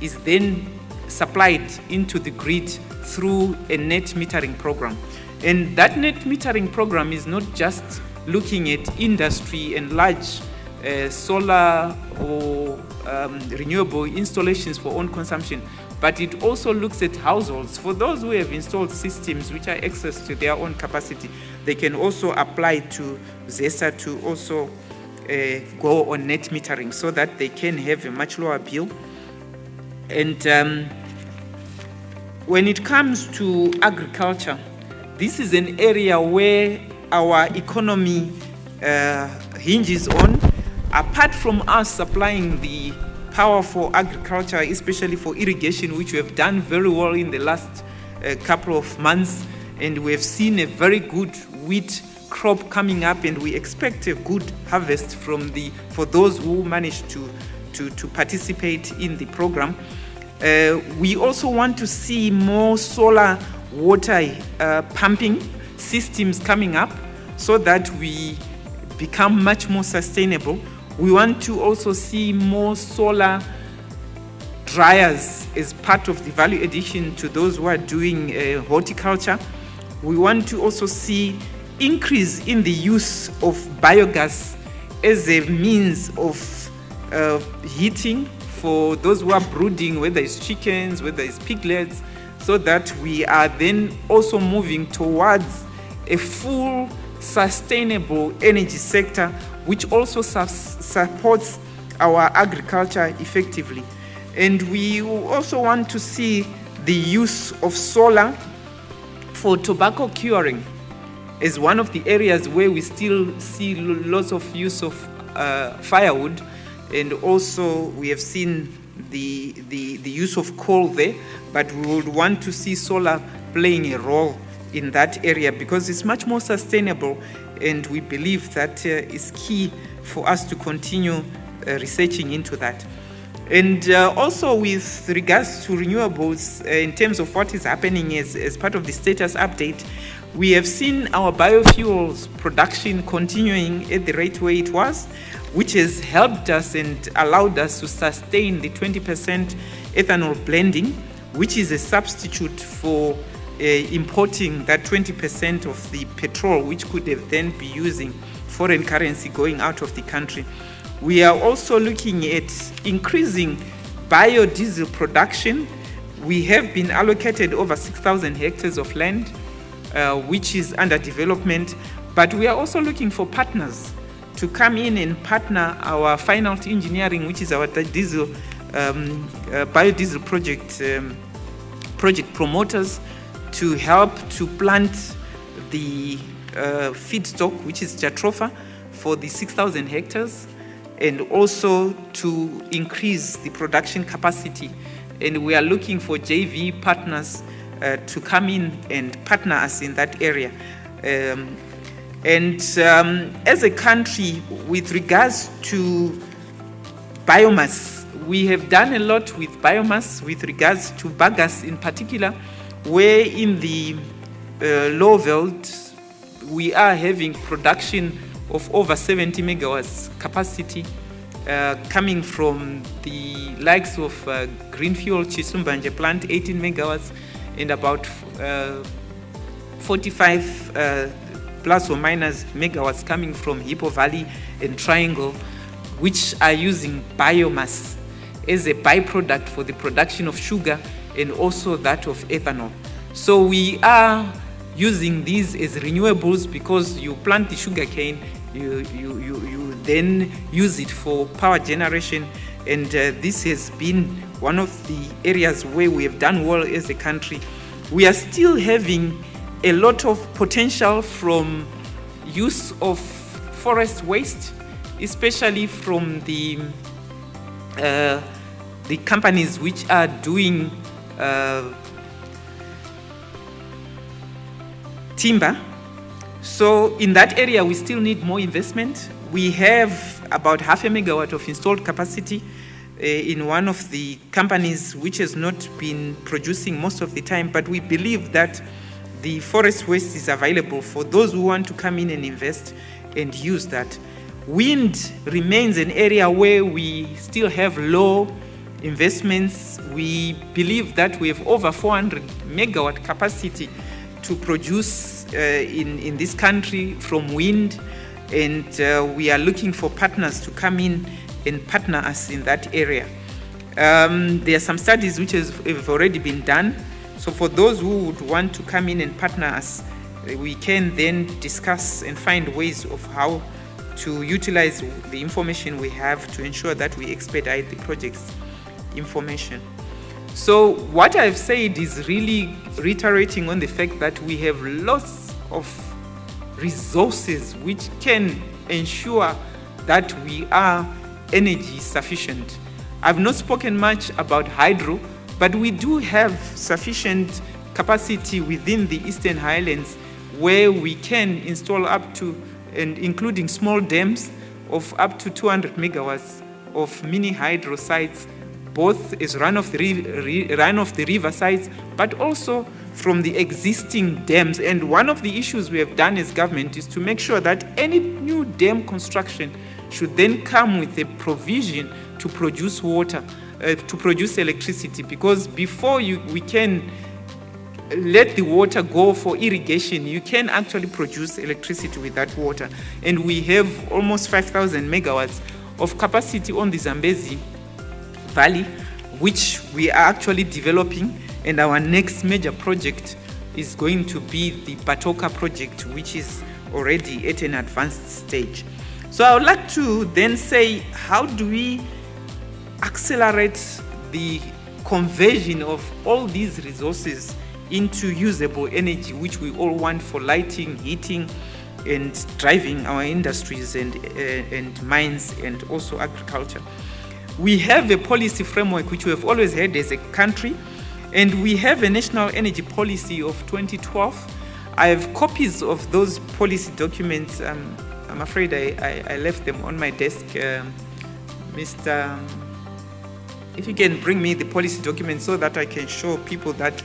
is then supplied into the grid through a net metering program. And that net metering program is not just looking at industry and large solar or renewable installations for own consumption, but it also looks at households. For those who have installed systems which are access to their own capacity, they can also apply to ZESA to also go on net metering so that they can have a much lower bill. And when it comes to agriculture, this is an area where our economy hinges on. Apart from us supplying the power for agriculture, especially for irrigation, which we have done very well in the last couple of months, and we have seen a very good wheat crop coming up, and we expect a good harvest for those who managed to participate in the program. We also want to see more solar water pumping systems coming up so that we become much more sustainable. We want to also see more solar dryers as part of the value addition to those who are doing horticulture. We want to also see increase in the use of biogas as a means of heating for those who are brooding, whether it's chickens, whether it's piglets, so that we are then also moving towards a full sustainable energy sector, which also supports our agriculture effectively. And we also want to see the use of solar for tobacco curing as one of the areas where we still see lots of use of firewood, and also we have seen the use of coal there, but we would want to see solar playing a role in that area because it's much more sustainable, and we believe that is key for us to continue researching into that. And also with regards to renewables, in terms of what is happening as part of the status update, we have seen our biofuels production continuing at the rate where it was, which has helped us and allowed us to sustain the 20% ethanol blending, which is a substitute for importing that 20% of the petrol, which could have then be using foreign currency going out of the country. We are also looking at increasing biodiesel production, we have been allocated over 6,000 hectares of land, which is under development. But we are also looking for partners to come in and partner our final engineering, which is our biodiesel project promoters, to help to plant the feedstock, which is jatropha, for the 6,000 hectares, and also to increase the production capacity. And we are looking for JV partners to come in and partner us in that area. As a country, with regards to biomass, we have done a lot with biomass with regards to bagasse in particular, where in the low veld we are having production of over 70 megawatts capacity coming from the likes of Greenfuel Chisumbanje plant, 18 megawatts, and about 45 plus or minus megawatts coming from Hippo Valley and Triangle, which are using biomass as a byproduct for the production of sugar and also that of ethanol. So we are using these as renewables, because you plant the sugar cane, you then use it for power generation, and this has been one of the areas where we have done well as a country. We are still having a lot of potential from use of forest waste, especially from the companies which are doing timber. So in that area, we still need more investment. We have about 0.5 megawatt of installed capacity in one of the companies which has not been producing most of the time, but we believe that the forest waste is available for those who want to come in and invest and use that. Wind remains an area where we still have low investments. We believe that we have over 400 megawatt capacity to produce in this country from wind, and we are looking for partners to come in and partner us in that area. There are some studies which have already been done. So for those who would want to come in and partner us, we can then discuss and find ways of how to utilize the information we have to ensure that we expedite the project's information. So what I've said is really reiterating on the fact that we have lots of resources which can ensure that we are energy sufficient. I've not spoken much about hydro, but we do have sufficient capacity within the Eastern Highlands where we can install up to, and including small dams, of up to 200 megawatts of mini hydro sites, both as run of the river sites, but also from the existing dams. And one of the issues we have done as government is to make sure that any new dam construction should then come with a provision to produce water, to produce electricity, because before we can let the water go for irrigation, you can actually produce electricity with that water. And we have almost 5,000 megawatts of capacity on the Zambezi Valley, which we are actually developing, and our next major project is going to be the Batoka project, which is already at an advanced stage. So I would like to then say, how do we accelerate the conversion of all these resources into usable energy, which we all want for lighting, heating, and driving our industries and mines and also agriculture? We have a policy framework which we have always had as a country, and we have a national energy policy of 2012. I have copies of those policy documents. I'm afraid I left them on my desk. Mr. If you can bring me the policy documents so that I can show people that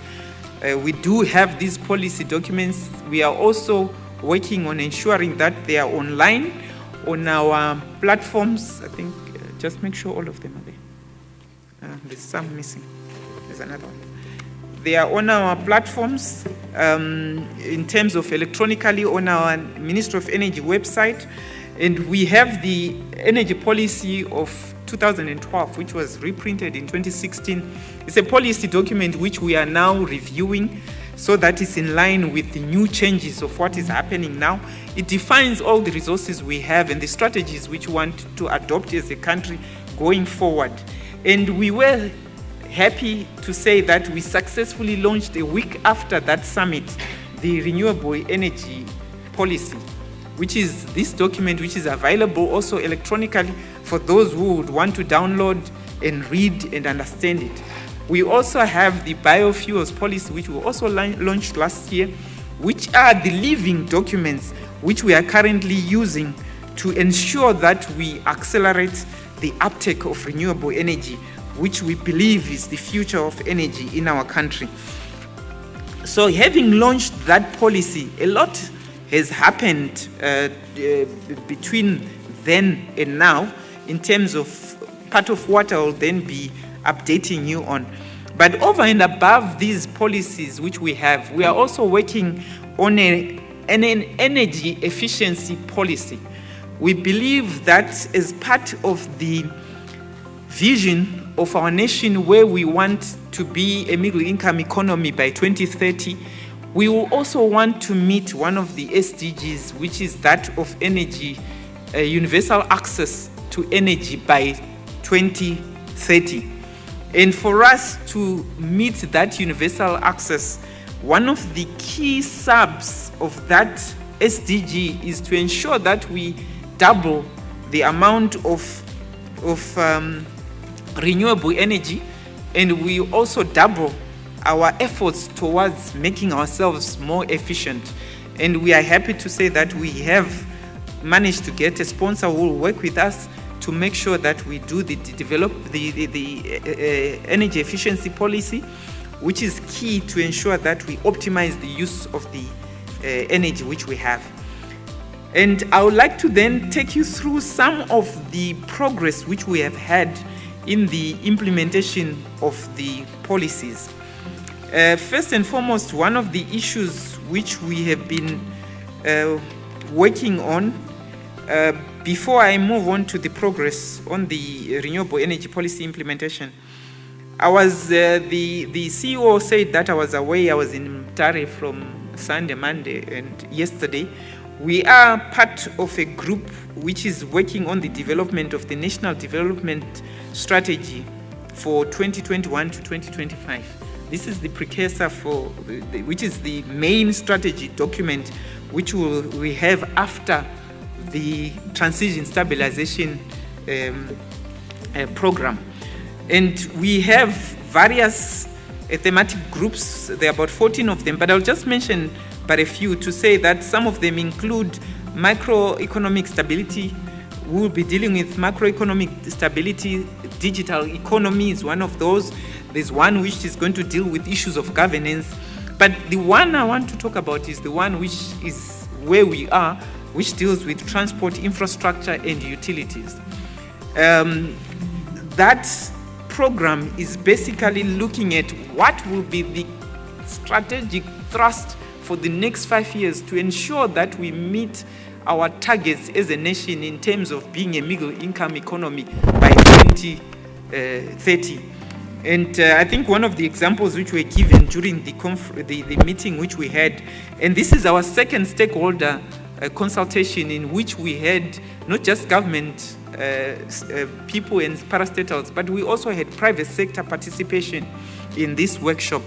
we do have these policy documents. We are also working on ensuring that they are online on our platforms. I think just make sure all of them are there. There's some missing. There's another one. They are on our platforms in terms of electronically on our Ministry of Energy website. And we have the energy policy of 2012, which was reprinted in 2016. It's a policy document which we are now reviewing so that it's in line with the new changes of what is happening now. It defines all the resources we have and the strategies which we want to adopt as a country going forward. And we were happy to say that we successfully launched a week after that summit, the Renewable Energy Policy, which is this document which is available also electronically for those who would want to download and read and understand it. We also have the Biofuels Policy, which we also launched last year, which are the living documents which we are currently using to ensure that we accelerate the uptake of renewable energy, which we believe is the future of energy in our country. So having launched that policy, a lot has happened between then and now in terms of part of what I will then be updating you on. But over and above these policies which we have, we are also working on an energy efficiency policy. We believe that as part of the vision of our nation where we want to be a middle-income economy by 2030, we will also want to meet one of the SDGs, which is that of energy, universal access to energy by 2030. And for us to meet that universal access, one of the key subs of that SDG is to ensure that we double the amount of renewable energy, and we also double our efforts towards making ourselves more efficient. And we are happy to say that we have managed to get a sponsor who will work with us to make sure that we do develop the energy efficiency policy, which is key to ensure that we optimize the use of the energy which we have. And I would like to then take you through some of the progress which we have had in the implementation of the policies. First and foremost, one of the issues which we have been working on, before I move on to the progress on the renewable energy policy implementation, I was, the CEO said that I was away. I was in Mtare from Sunday, Monday, and yesterday. We are part of a group which is working on the development of the National Development Strategy for 2021 to 2025. This is the precursor for, which is the main strategy document which we have after the Transition Stabilization Program. And we have various thematic groups. There are about 14 of them, but I'll just mention but a few to say that some of them include macroeconomic stability. We will be dealing with macroeconomic stability. Digital economy is one of those. There's one which is going to deal with issues of governance. But the one I want to talk about is the one which is where we are, which deals with transport infrastructure and utilities. That program is basically looking at what will be the strategic thrust for the next 5 years to ensure that we meet our targets as a nation in terms of being a middle-income economy by 2030. And I think one of the examples which were given during the meeting which we had, and this is our second stakeholder consultation in which we had not just government people and parastatals, but we also had private sector participation in this workshop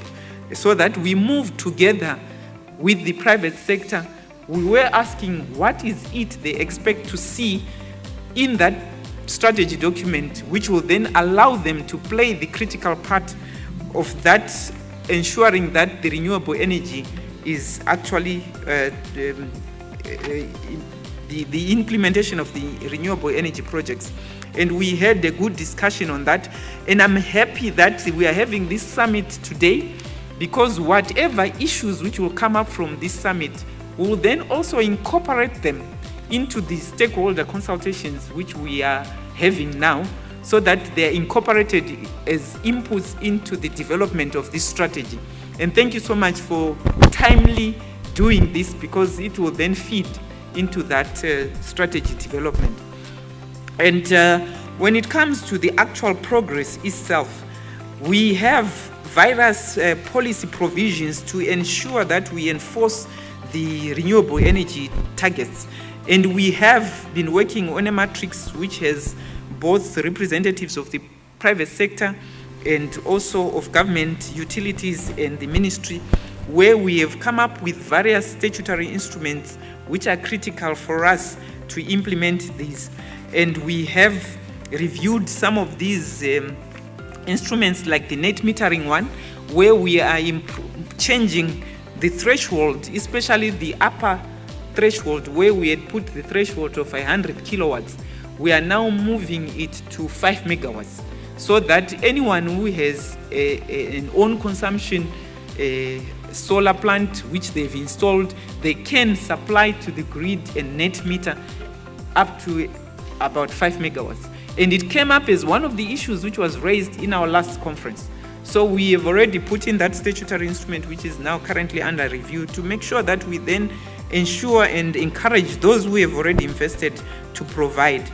so that we moved together with the private sector. We were asking what is it they expect to see in that strategy document, which will then allow them to play the critical part of that, ensuring that the renewable energy is actually the implementation of the renewable energy projects. And we had a good discussion on that. And I'm happy that we are having this summit today, because whatever issues which will come up from this summit, we will then also incorporate them into the stakeholder consultations which we are having now, so that they are incorporated as inputs into the development of this strategy. And thank you so much for timely doing this, because it will then feed into that strategy development. And when it comes to the actual progress itself, we have various policy provisions to ensure that we enforce the renewable energy targets. And we have been working on a matrix which has both representatives of the private sector and also of government utilities and the ministry, where we have come up with various statutory instruments which are critical for us to implement these. And we have reviewed some of these instruments, like the net metering one, where we are changing the threshold, especially the upper threshold, where we had put the threshold of 100 kilowatts. We are now moving it to 5 megawatts, so that anyone who has an own consumption solar plant which they've installed, they can supply to the grid and net meter up to about 5 megawatts. And it came up as one of the issues which was raised in our last conference. So we have already put in that statutory instrument, which is now currently under review, to make sure that we then ensure and encourage those who have already invested to provide.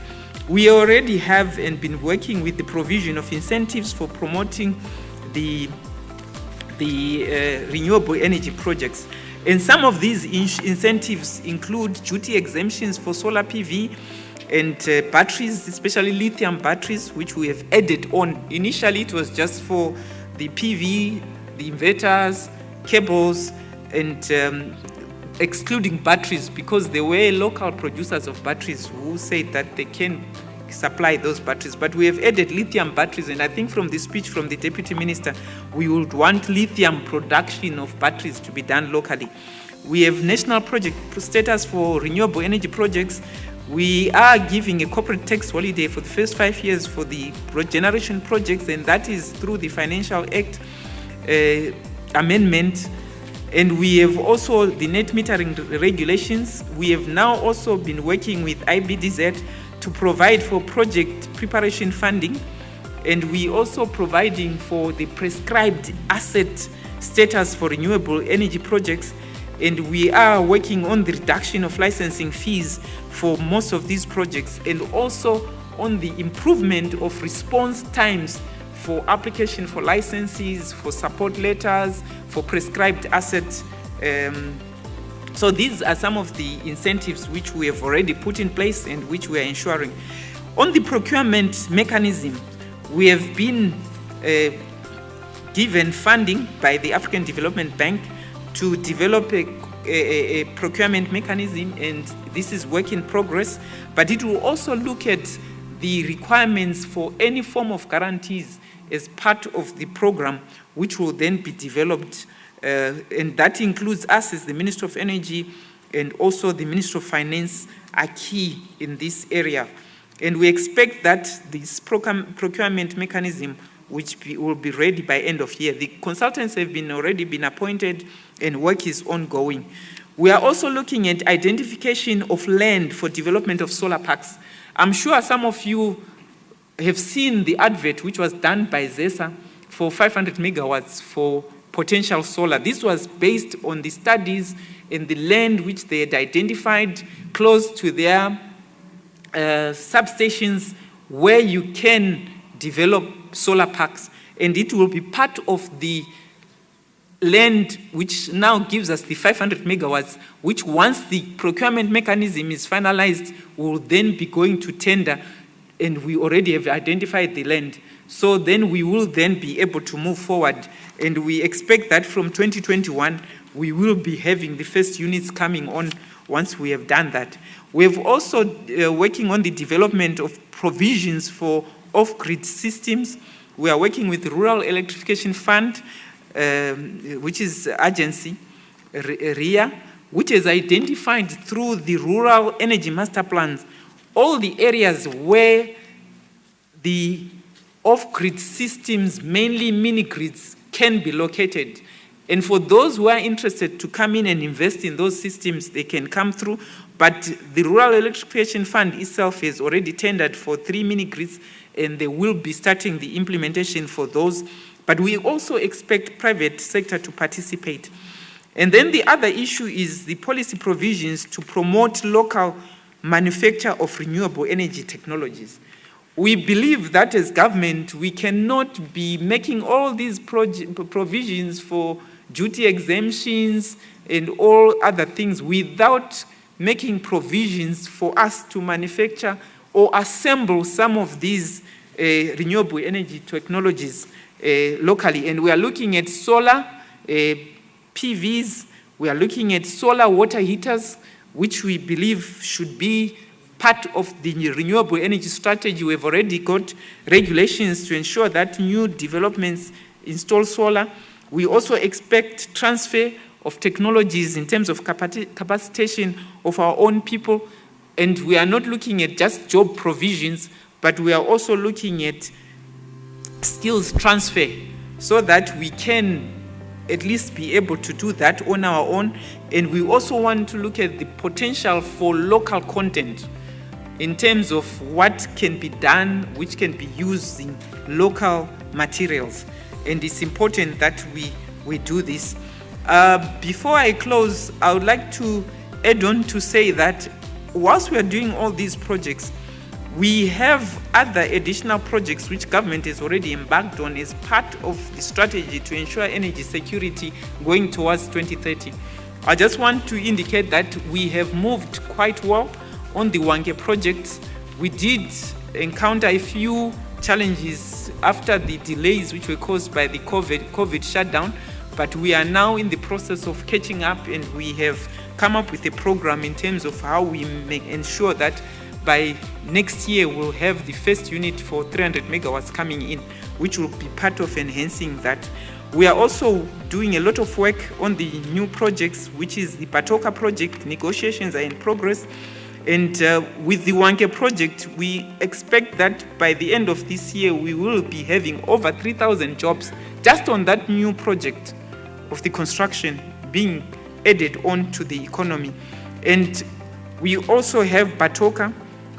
We already have and been working with the provision of incentives for promoting the renewable energy projects. And some of these incentives include duty exemptions for solar PV and batteries, especially lithium batteries, which we have added on. Initially, it was just for the PV, the inverters, cables, and excluding batteries, because there were local producers of batteries who said that they can supply those batteries. But we have added lithium batteries, and I think from the speech from the Deputy Minister, we would want lithium production of batteries to be done locally. We have national project status for renewable energy projects. We are giving a corporate tax holiday for the first 5 years for the generation projects, and that is through the Financial Act amendment. And we have also the net metering regulations. We have now also been working with IBDZ to provide for project preparation funding, and we also providing for the prescribed asset status for renewable energy projects. And we are working on the reduction of licensing fees for most of these projects, and also on the improvement of response times for application for licenses, for support letters, for prescribed assets. So these are some of the incentives which we have already put in place and which we are ensuring. On the procurement mechanism, we have been given funding by the African Development Bank to develop a procurement mechanism, and this is work in progress, but it will also look at the requirements for any form of guarantees as part of the program, which will then be developed, and that includes us as the Minister of Energy, and also the Minister of Finance are key in this area. And we expect that this procurement mechanism will be ready by end of year. The consultants have already been appointed, and work is ongoing. We are also looking at identification of land for development of solar parks. I'm sure some of you have seen the advert which was done by ZESA for 500 megawatts for potential solar. This was based on the studies and the land which they had identified close to their substations where you can develop solar parks, and it will be part of the land which now gives us the 500 megawatts, which once the procurement mechanism is finalized, will then be going to tender, and we already have identified the land. So then we will then be able to move forward, and we expect that from 2021, we will be having the first units coming on once we have done that. We have also working on the development of provisions for off-grid systems. We are working with the Rural Electrification Fund, which is agency, RIA, which has identified through the rural energy master plans all the areas where the off-grid systems, mainly mini-grids, can be located. And for those who are interested to come in and invest in those systems, they can come through. But the Rural Electrification Fund itself has already tendered for 3 mini-grids, and they will be starting the implementation for those. But we also expect private sector to participate. And then the other issue is the policy provisions to promote local manufacture of renewable energy technologies. we believe that as government, we cannot be making all these provisions for duty exemptions and all other things without making provisions for us to manufacture or assemble some of these renewable energy technologies locally. And we are looking at solar PVs, we are looking at solar water heaters, which we believe should be part of the renewable energy strategy. We have already got regulations to ensure that new developments install solar. We also expect transfer of technologies in terms of capacitation of our own people. And we are not looking at just job provisions, but we are also looking at skills transfer so that we can at least be able to do that on our own. And we also want to look at the potential for local content in terms of what can be done, which can be used in local materials. And it's important that we do this. Before I close, I would like to add on to say that whilst we are doing all these projects, we have other additional projects which government has already embarked on as part of the strategy to ensure energy security going towards 2030. I just want to indicate that we have moved quite well on the Wange project. We did encounter a few challenges after the delays which were caused by the COVID shutdown, but we are now in the process of catching up, and we have come up with a program in terms of how we may ensure that by next year we'll have the first unit for 300 megawatts coming in, which will be part of enhancing that. We are also doing a lot of work on the new projects, which is the Batoka project. Negotiations are in progress. And with the Wange project, we expect that by the end of this year, we will be having over 3,000 jobs just on that new project of the construction being added on to the economy. And we also have Batoka,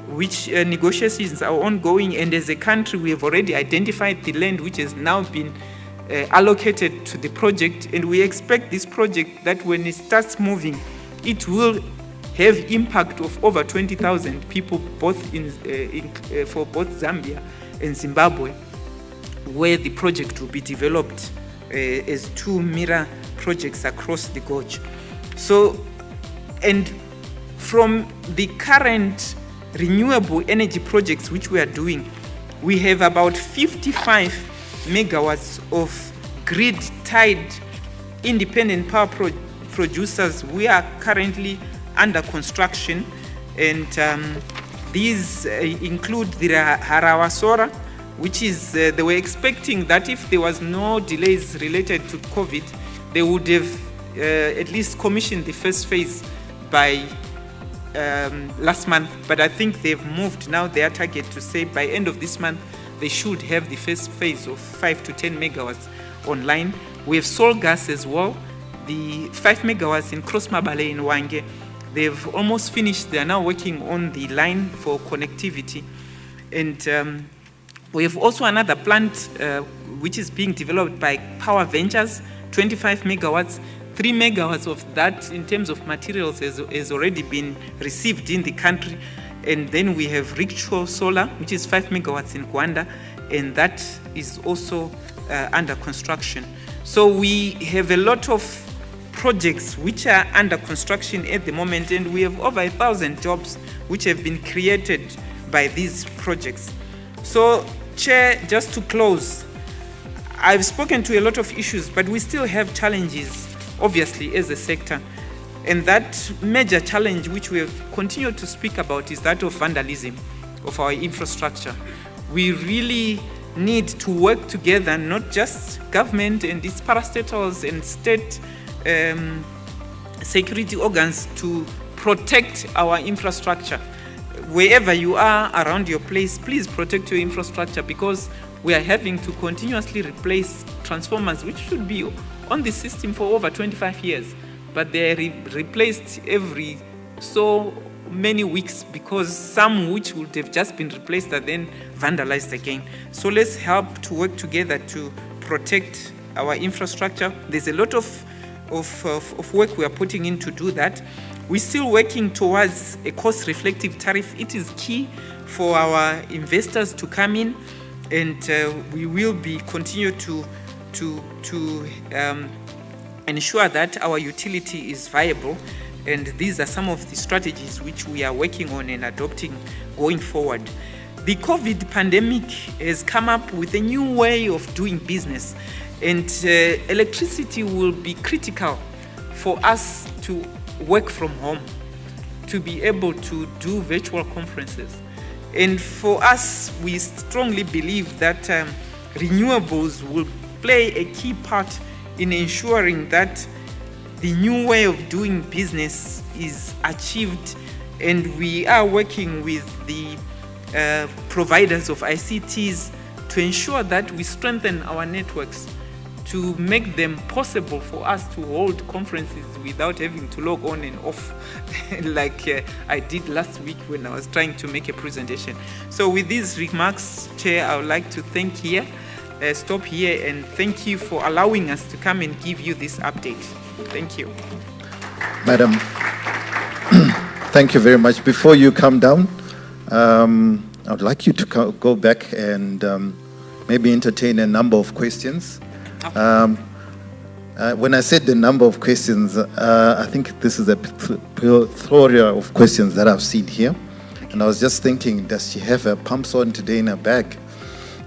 which negotiations are ongoing. And as a country, we have already identified the land which has now been allocated to the project. And we expect this project that when it starts moving, it will have impact of over 20,000 people, both for both Zambia and Zimbabwe, where the project will be developed as two mirror projects across the gorge. So, and from the current renewable energy projects which we are doing, we have about 55 megawatts of grid-tied independent power producers. We are currently under construction, and these include the Harawa Solar, which is, they were expecting that if there was no delays related to COVID, they would have at least commissioned the first phase by last month. But I think they've moved now their target to say by end of this month, they should have the first phase of 5 to 10 megawatts online. We have Sol Gas as well, the 5 megawatts in Crossmabale in Wange. They've almost finished. They are now working on the line for connectivity. And we have also another plant which is being developed by Power Ventures, 25 megawatts. 3 megawatts of that in terms of materials has already been received in the country. And then we have Rickshaw Solar, which is 5 megawatts in Gwanda, and that is also under construction. So we have a lot of projects which are under construction at the moment, and we have over 1,000 jobs which have been created by these projects. So, Chair, just to close, I've spoken to a lot of issues, but we still have challenges, obviously, as a sector. And that major challenge which we have continued to speak about is that of vandalism of our infrastructure. We really need to work together, not just government and its parastatals and state security organs, to protect our infrastructure. Wherever you are around your place, please protect your infrastructure, because we are having to continuously replace transformers which should be on the system for over 25 years, but they are replaced every so many weeks, because some which would have just been replaced are then vandalized again. So let's help to work together to protect our infrastructure. There's a lot of of work we are putting in to do that. We're still working towards a cost-reflective tariff. It is key for our investors to come in, and we will be continue to ensure that our utility is viable. And these are some of the strategies which we are working on and adopting going forward. The COVID pandemic has come up with a new way of doing business, and electricity will be critical for us to work from home, to be able to do virtual conferences. And for us, we strongly believe that renewables will play a key part in ensuring that the new way of doing business is achieved, and we are working with the providers of ICTs to ensure that we strengthen our networks to make them possible for us to hold conferences without having to log on and off like I did last week when I was trying to make a presentation. So with these remarks, Chair, I would like to stop here and thank you for allowing us to come and give you this update. Thank you. Madam, thank you very much. Before you come down, I would like you to go back and maybe entertain a number of questions. When I said the number of questions, I think this is a plethora of questions that I've seen here. And I was just thinking, does she have her pumps on today in her bag?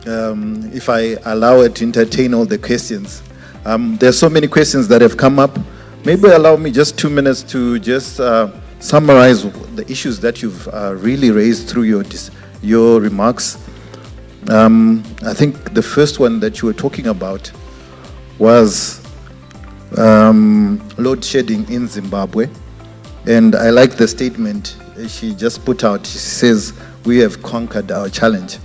If I allow her to entertain all the questions. There's so many questions that have come up. Maybe allow me just 2 minutes to just summarize the issues that you've really raised through your remarks. I think the first one that you were talking about was load shedding in Zimbabwe. And I like the statement she just put out. She says, we have conquered our challenge.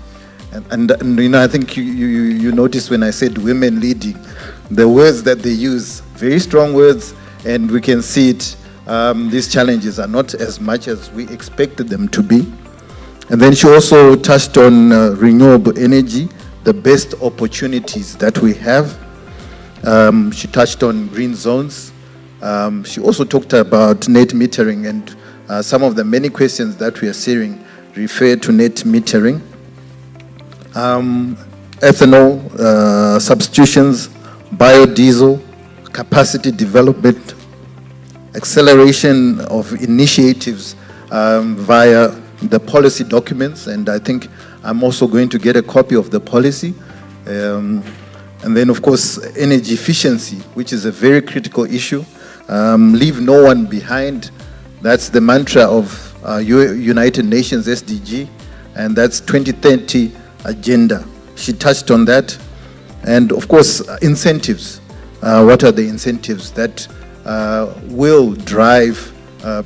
And you know, I think you noticed when I said women leading, the words that they use, very strong words, and we can see it. These challenges are not as much as we expected them to be. And then she also touched on renewable energy, the best opportunities that we have. She touched on green zones. She also talked about net metering, and some of the many questions that we are seeing refer to net metering. Ethanol substitutions, biodiesel, capacity development, acceleration of initiatives via the policy documents, and I think I'm also going to get a copy of the policy. And then, of course, energy efficiency, which is a very critical issue. Leave no one behind. That's the mantra of United Nations SDG, and that's 2030 agenda. She touched on that. And of course, incentives. What are the incentives that will drive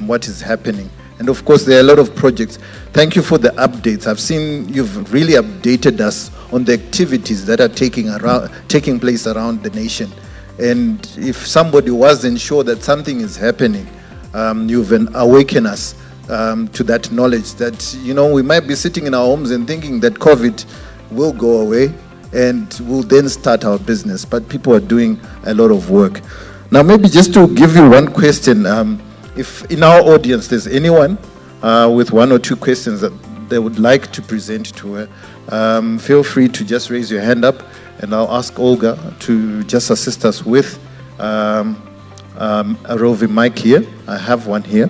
what is happening? And of course, there are a lot of projects. Thank you for the updates. I've seen you've really updated us on the activities that are taking place around the nation. And if somebody wasn't sure that something is happening, you've awakened us to that knowledge that, you know, we might be sitting in our homes and thinking that COVID will go away and we'll then start our business. But people are doing a lot of work. Now, maybe just to give you one question, if in our audience there's anyone with one or two questions that they would like to present to her, feel free to just raise your hand up, and I'll ask Olga to just assist us with a roving mic here. I have one here.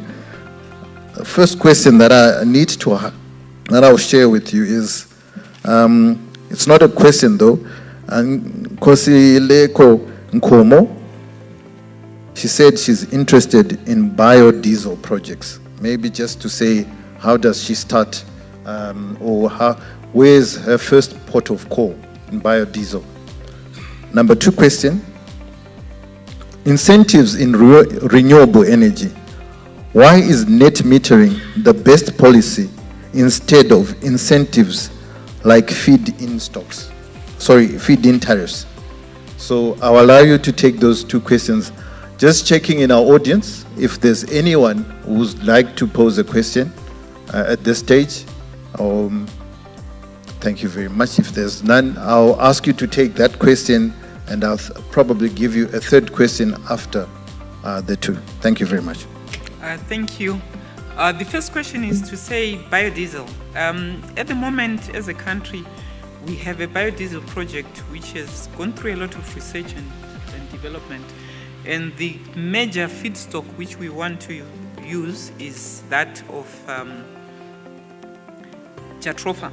The first question that I need to that I'll share with you is, it's not a question though. Nkosileko Nkomo, she said she's interested in biodiesel projects. Maybe just to say, how does she start, or where's her first port of call in biodiesel? Number two question, incentives in renewable energy. Why is net metering the best policy instead of incentives like feed-in tariffs? So I'll allow you to take those two questions. Just checking in our audience, if there's anyone who'd like to pose a question at this stage. Thank you very much. If there's none, I'll ask you to take that question, and I'll probably give you a third question after the two. Thank you very much. Thank you. The first question is to say biodiesel. At the moment, as a country, we have a biodiesel project which has gone through a lot of research and development. And the major feedstock which we want to use is that of jatropha.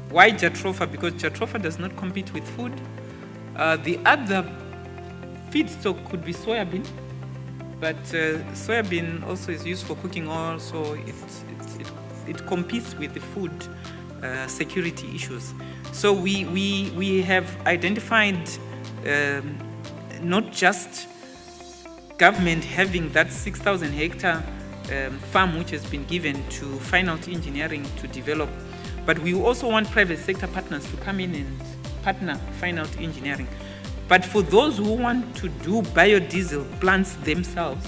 Why jatropha? Because jatropha does not compete with food. The other feedstock could be soybean, but soybean also is used for cooking oil, so it competes with the food security issues. So we have identified not just government having that 6,000 hectare farm which has been given to Fine Art Engineering to develop, but we also want private sector partners to come in and partner Fine Art Engineering. But for those who want to do biodiesel plants themselves,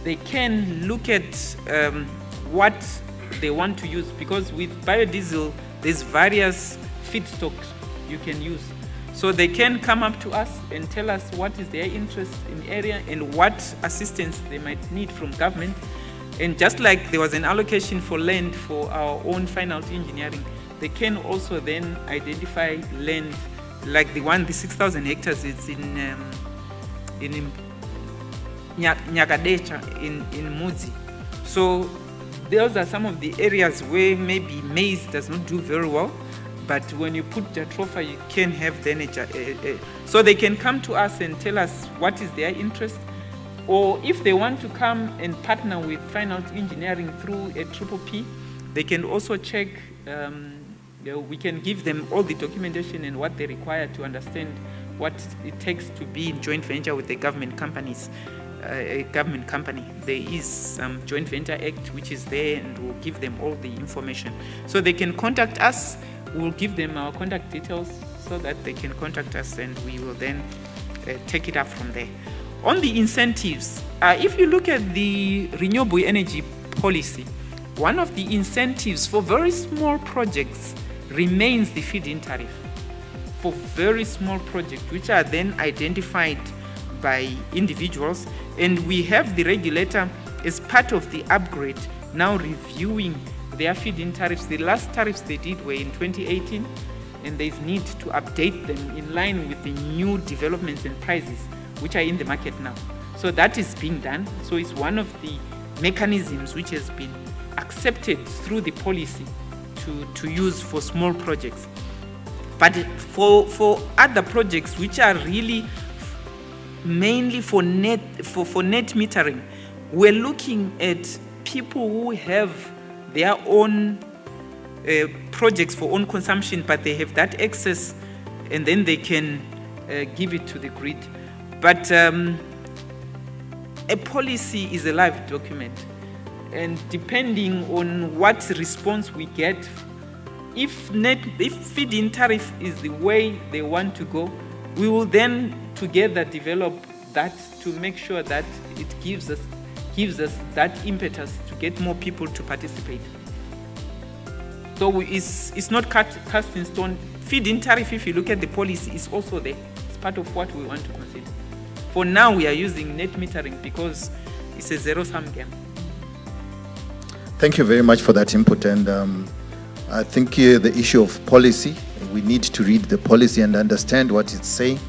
they can look at what they want to use, because with biodiesel, there's various feedstocks you can use. So they can come up to us and tell us what is their interest in the area and what assistance they might need from government. And just like there was an allocation for land for our own Fine Art Engineering, they can also then identify land like the 6,000 hectares is in Nyakadecha in Mudzi. So those are some of the areas where maybe maize does not do very well, but when you put jatropha, you can have then so they can come to us and tell us what is their interest, or if they want to come and partner with Fine Art Engineering through a PPP, they can also check. We can give them all the documentation and what they require to understand what it takes to be in joint venture with the government companies. A government company. There is some joint venture act which is there, and we'll give them all the information. So they can contact us. We'll give them our contact details so that they can contact us, and we will then take it up from there. On the incentives, if you look at the renewable energy policy, one of the incentives for very small projects remains the feed-in tariff for very small projects, which are then identified by individuals, and we have the regulator as part of the upgrade now reviewing their feed-in tariffs. The last tariffs they did were in 2018, and there's need to update them in line with the new developments and prices which are in the market now. So that is being done. So it's one of the mechanisms which has been accepted through the policy to use for small projects. But for other projects which are really mainly for net metering, we're looking at people who have their own projects for own consumption, but they have that excess, and then they can give it to the grid. But a policy is a live document, and depending on what response we get, if feed-in tariff is the way they want to go, we will then together develop that to make sure that it gives us that impetus to get more people to participate. So it's not cast in stone. Feed-in tariff, if you look at the policy, is also there. It's part of what we want to consider. For now, we are using net metering because it's a zero-sum game. Thank you very much for that input. And I think the issue of policy, we need to read the policy and understand what it's saying.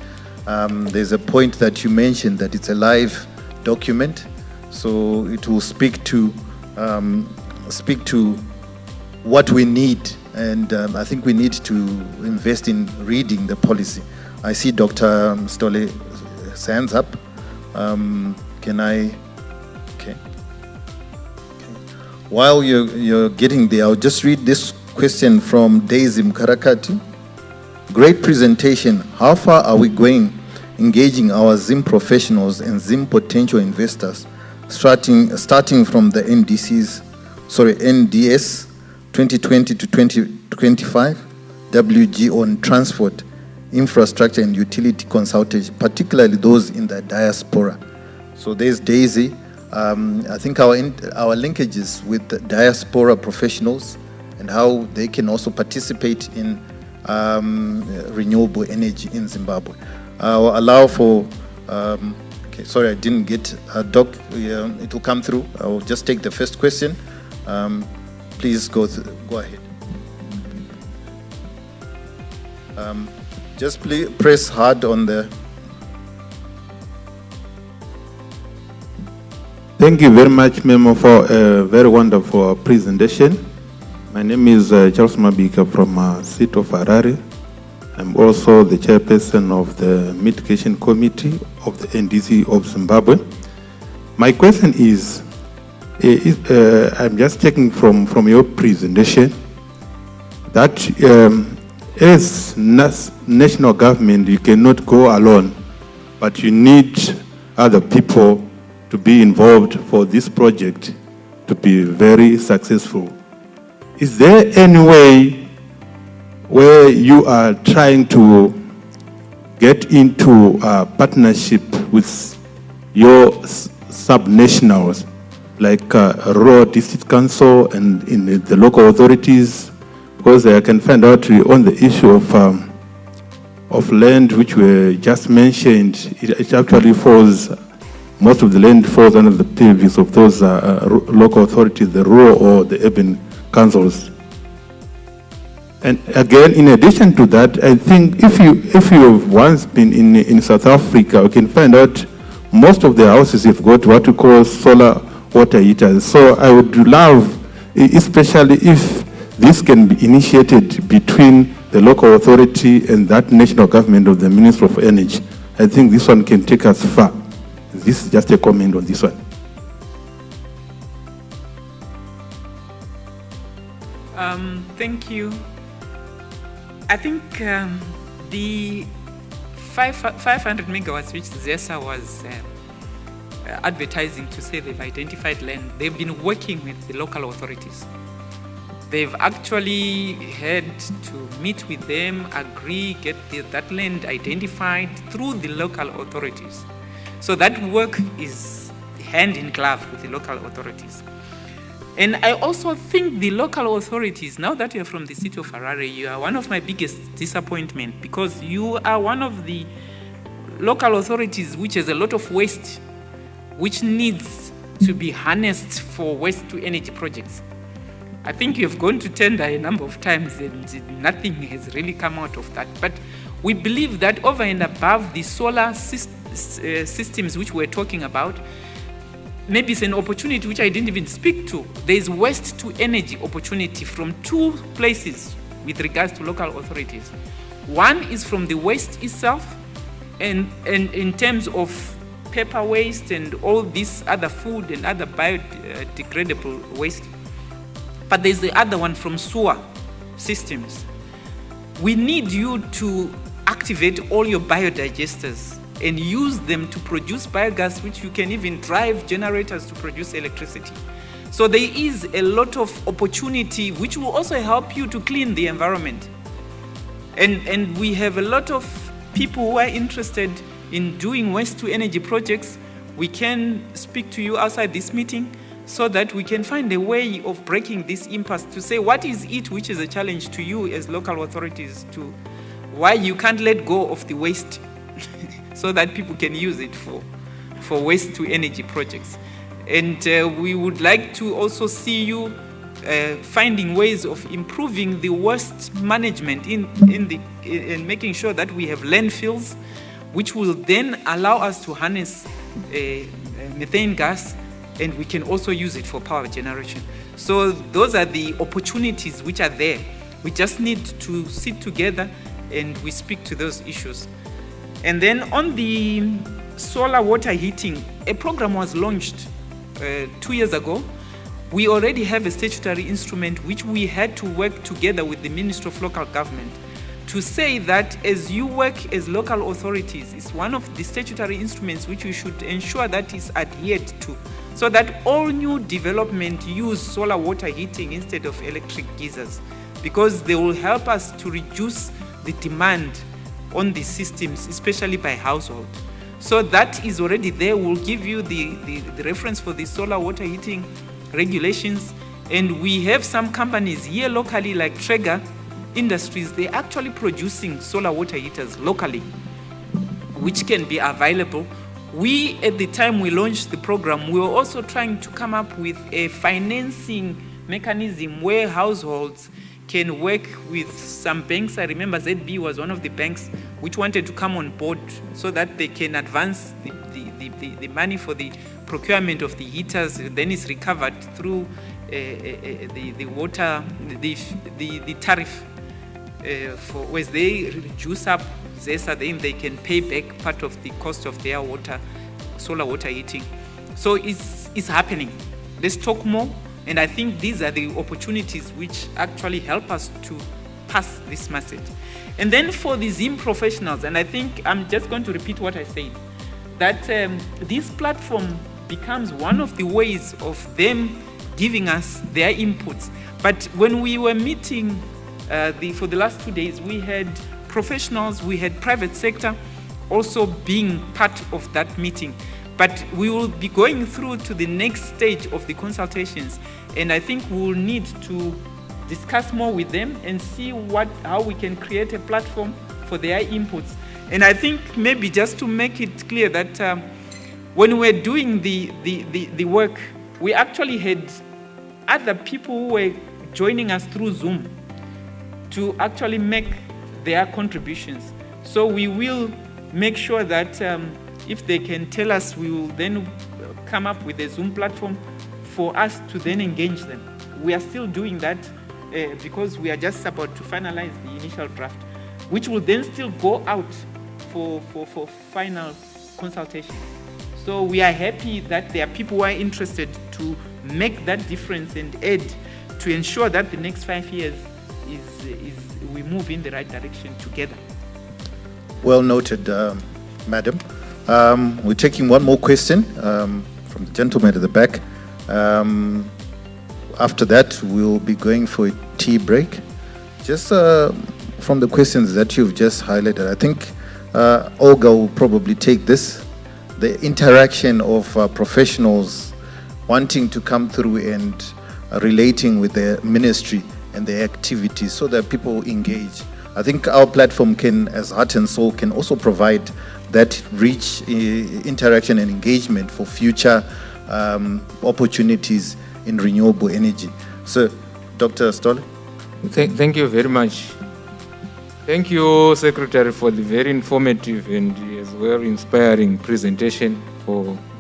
There's a point that you mentioned that it's a live document, so it will speak to what we need, and I think we need to invest in reading the policy. I see Dr. Stole hands up. Can I? Okay. While you're getting there, I'll just read this question from Daisy Mkarakati. Great presentation. How far are we going engaging our ZIM professionals and ZIM potential investors, starting from the NDS 2020 to 2025 WG on transport, infrastructure and utility consultation, particularly those in the diaspora? So there's Daisy. I think our linkages with the diaspora professionals and how they can also participate in renewable energy in Zimbabwe. I'll allow for Okay, sorry, I didn't get Doc. It will come through. I will just take the first question. Please go ahead. Just please press hard on the. Thank you very much, Memo, for a very wonderful presentation. My name is Charles Mabika from City of Harare. I'm also the chairperson of the Mitigation Committee of the NDC of Zimbabwe. My question is I'm just checking from your presentation that as national government, you cannot go alone, but you need other people to be involved for this project to be very successful. Is there any way where you are trying to get into a partnership with your subnationals, like rural district council and in the local authorities? Because I can find out on the issue of land, which were just mentioned, it actually falls, most of the land falls under the purview of those local authorities, the rural or the urban councils. And again, in addition to that, I think if you have once been in South Africa, you can find out most of the houses have got what we call solar water heaters. So I would love, especially if this can be initiated between the local authority and that national government of the Ministry of Energy. I think this one can take us far. This is just a comment on this one. Thank you. I think the 500 megawatts which ZESA was advertising to say they've identified land, they've been working with the local authorities. They've actually had to meet with them, agree, get that land identified through the local authorities. So that work is hand in glove with the local authorities. And I also think the local authorities, now that you're from the city of Harare, you are one of my biggest disappointment, because you are one of the local authorities which has a lot of waste, which needs to be harnessed for waste to energy projects. I think you've gone to tender a number of times and nothing has really come out of that. But we believe that over and above the solar systems which we're talking about, maybe it's an opportunity which I didn't even speak to. There's waste to energy opportunity from two places with regards to local authorities. One is from the waste itself, and in terms of paper waste and all this other food and other biodegradable waste. But there's the other one from sewer systems. We need you to activate all your biodigesters and use them to produce biogas, which you can even drive generators to produce electricity. So there is a lot of opportunity which will also help you to clean the environment. And we have a lot of people who are interested in doing waste to energy projects. We can speak to you outside this meeting so that we can find a way of breaking this impasse to say what is it which is a challenge to you as local authorities, to why you can't let go of the waste so that people can use it for waste to energy projects. And we would like to also see you finding ways of improving the waste management in making sure that we have landfills, which will then allow us to harness methane gas, and we can also use it for power generation. So those are the opportunities which are there. We just need to sit together and we speak to those issues. And then on the solar water heating, a program was launched 2 years ago. We already have a statutory instrument which we had to work together with the Ministry of Local Government to say that as you work as local authorities, it's one of the statutory instruments which we should ensure that is adhered to, so that all new development use solar water heating instead of electric geysers, because they will help us to reduce the demand on the systems, especially by household. So that is already there. We'll give you the reference for the solar water heating regulations. And we have some companies here locally like Traeger Industries. They're actually producing solar water heaters locally, which can be available we, at the time we launched the program, we were also trying to come up with a financing mechanism where households can work with some banks. I remember ZB was one of the banks which wanted to come on board so that they can advance the money for the procurement of the heaters. Then it's recovered through the water, the tariff. For as they reduce up ZESA, then they can pay back part of the cost of their water, solar water heating. So it's happening. Let's talk more. And I think these are the opportunities which actually help us to pass this message. And then for the Zim professionals, and I think I'm just going to repeat what I said, that this platform becomes one of the ways of them giving us their inputs. But when we were meeting for the last 2 days, we had professionals, we had private sector also being part of that meeting. But we will be going through to the next stage of the consultations, and I think we will need to discuss more with them and see how we can create a platform for their inputs. And I think maybe just to make it clear that when we're doing the work, we actually had other people who were joining us through Zoom to actually make their contributions. So we will make sure that if they can tell us, we will then come up with a Zoom platform for us to then engage them. We are still doing that because we are just about to finalize the initial draft, which will then still go out for final consultation. So we are happy that there are people who are interested to make that difference and add to ensure that the next 5 years we move in the right direction together. Well noted, Madam. We're taking one more question from the gentleman at the back. After that, we'll be going for a tea break. Just from the questions that you've just highlighted, I think Olga will probably take this. The interaction of professionals wanting to come through and relating with the ministry and their activities so that people engage. I think our platform can, as Heart and Soul, can also provide that rich interaction and engagement for future opportunities in renewable energy. So, Dr. Stolle? Thank you very much. Thank you, Secretary, for the very informative and as well inspiring presentation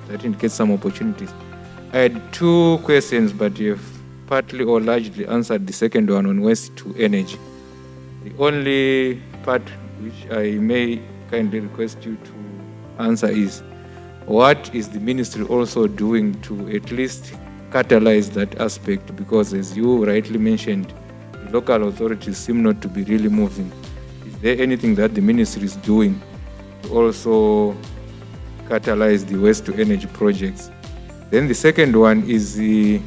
that indicates some opportunities. I had 2 questions, but you have partly or largely answered the second one on waste to energy. The only part which I may kindly request you to answer is, what is the ministry also doing to at least catalyze that aspect? Because as you rightly mentioned, the local authorities seem not to be really moving. Is there anything that the ministry is doing to also catalyze the waste to energy projects? Then the second one is the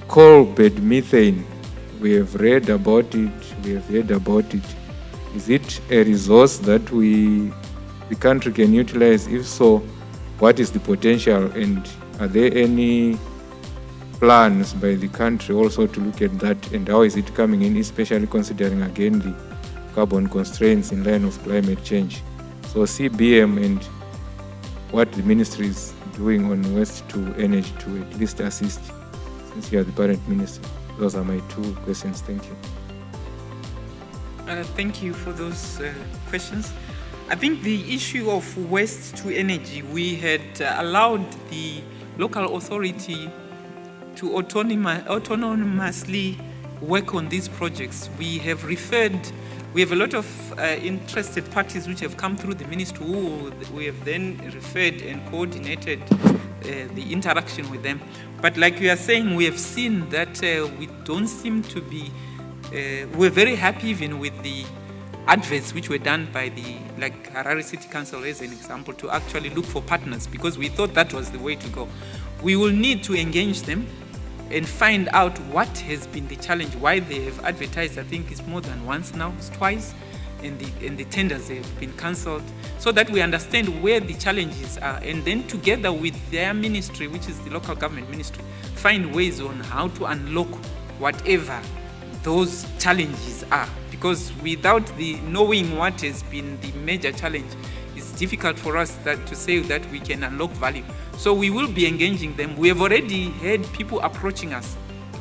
coal bed methane. We have read about it, we have heard about it. Is it a resource that the country can utilize? If so, what is the potential, and are there any plans by the country also to look at that, and how is it coming in, especially considering again the carbon constraints in line of climate change? So CBM and what the ministry is doing on waste to energy to at least assist, since you are the parent ministry. Those are my 2 questions. Thank you. Thank you for those questions. I think the issue of waste to energy, we had allowed the local authority to autonomously work on these projects. We have a lot of interested parties which have come through the ministry who we have then referred and coordinated the interaction with them. But like you are saying, we have seen that we don't seem to be, we're very happy even with the adverts which were done by like Harare City Council as an example, to actually look for partners, because we thought that was the way to go. We will need to engage them and find out what has been the challenge, why they have advertised. I think it's more than once now, it's twice, and the tenders have been cancelled, so that we understand where the challenges are, and then together with their ministry, which is the local government ministry, find ways on how to unlock whatever those challenges are. Because without the knowing what has been the major challenge, it's difficult for us to say that we can unlock value. So we will be engaging them. We have already had people approaching us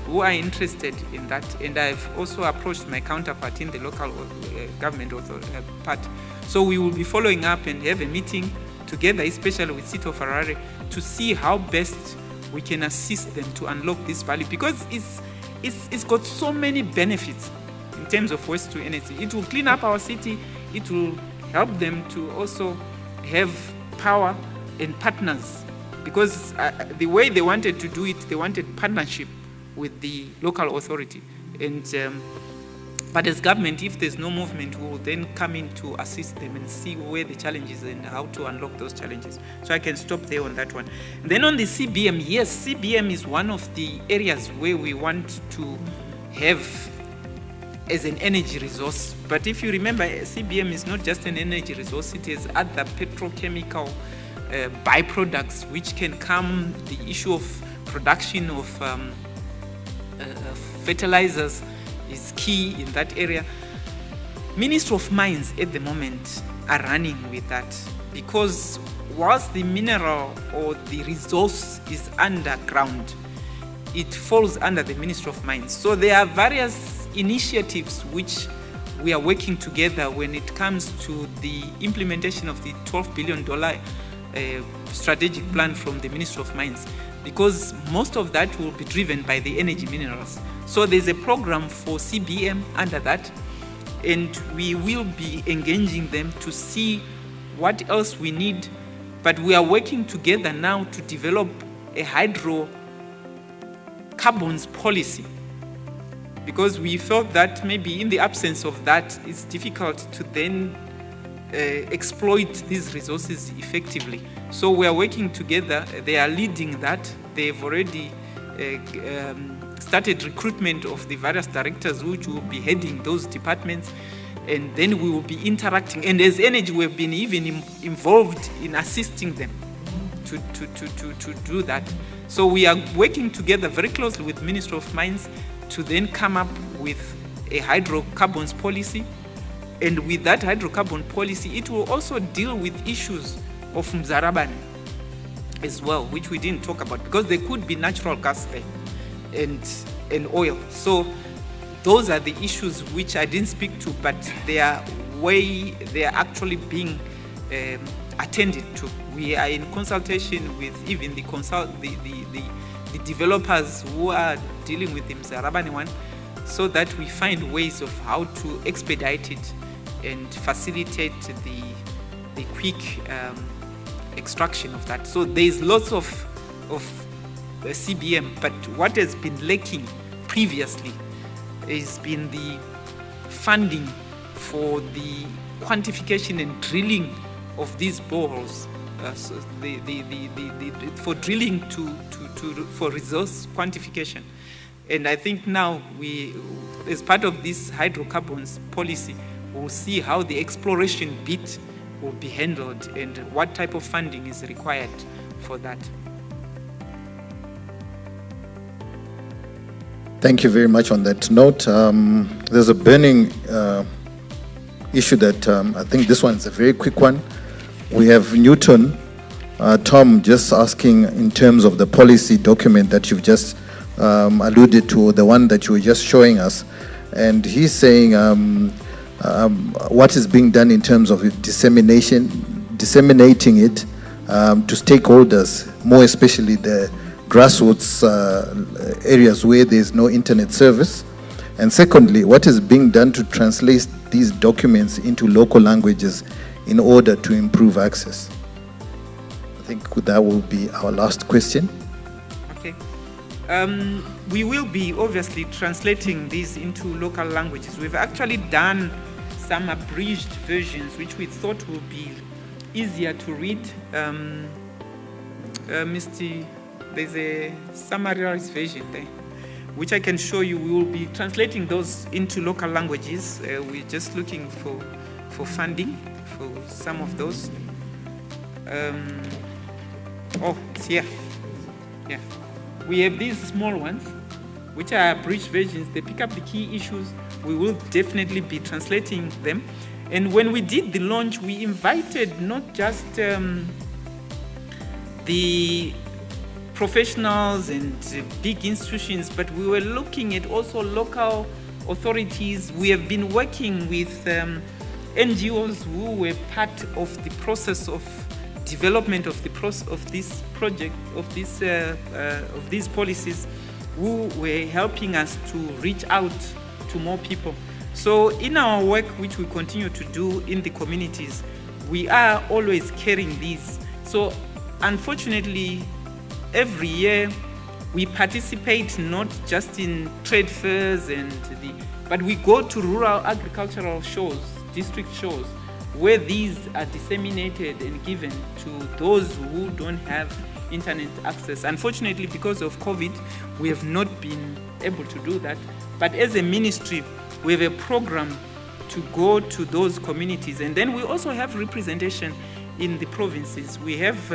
who are interested in that, and I've also approached my counterpart in the local government part. So we will be following up and have a meeting together, especially with City of Harare, to see how best we can assist them to unlock this value, because it's got so many benefits in terms of waste to energy. It will clean up our city. It will help them to also have power and partners, because the way they wanted to do it, they wanted partnership with the local authority. And but as government, if there's no movement, we will then come in to assist them and see where the challenges and how to unlock those challenges. So I can stop there on that one. And then on the CBM, yes, CBM is one of the areas where we want to have as an energy resource. But if you remember, CBM is not just an energy resource, it is other petrochemical byproducts which can come. The issue of production of fertilizers is key in that area. Ministry of Mines at the moment are running with that, because whilst the mineral or the resource is underground, it falls under the Ministry of Mines. So there are various initiatives which we are working together when it comes to the implementation of the $12 billion strategic plan from the Ministry of Mines, because most of that will be driven by the energy minerals. So there's a program for CBM under that, and we will be engaging them to see what else we need. But we are working together now to develop a hydrocarbons policy, because we felt that maybe in the absence of that, it's difficult to then exploit these resources effectively. So we are working together. They are leading that. They've already started recruitment of the various directors which will be heading those departments, and then we will be interacting. And as energy, we've been even involved in assisting them to do that. So we are working together very closely with Ministry of Mines to then come up with a hydrocarbons policy. And with that hydrocarbon policy, it will also deal with issues of Mzarabani as well, which we didn't talk about, because there could be natural gas there and oil. So those are the issues which I didn't speak to, but they are actually being attended to. We are in consultation with even the developers who are dealing with the Mzarabani one, so that we find ways of how to expedite it and facilitate the quick extraction of that. So there's lots of CBM, but what has been lacking previously has been the funding for the quantification and drilling of these boreholes. So for drilling for resource quantification. And I think now we, as part of this hydrocarbons policy, we'll see how the exploration bit will be handled and what type of funding is required for that. Thank you very much on that note. There's a burning issue that I think this one's a very quick one. We have Newton, Tom, just asking in terms of the policy document that you've just alluded to, the one that you were just showing us. And he's saying what is being done in terms of disseminating it to stakeholders, more especially the grassroots areas where there's no internet service. And secondly, what is being done to translate these documents into local languages in order to improve access? I think that will be our last question. Okay. We will be obviously translating these into local languages. We've actually done some abridged versions which we thought would be easier to read. There's a summarized version there, which I can show you. We will be translating those into local languages. We're just looking for funding for some of those. It's here. Yeah. We have these small ones, which are abridged versions. They pick up the key issues. We will definitely be translating them. And when we did the launch, we invited not just the professionals and big institutions, but we were looking at also local authorities. We have been working with NGOs who were part of the process of development of this project, of these policies, who were helping us to reach out to more people. So in our work, which we continue to do in the communities, we are always carrying these. So unfortunately, every year we participate not just in trade fairs but we go to rural agricultural shows, district shows, where these are disseminated and given to those who don't have internet access. Unfortunately, because of COVID, we have not been able to do that. But as a ministry, we have a program to go to those communities. And then we also have representation in the provinces. We have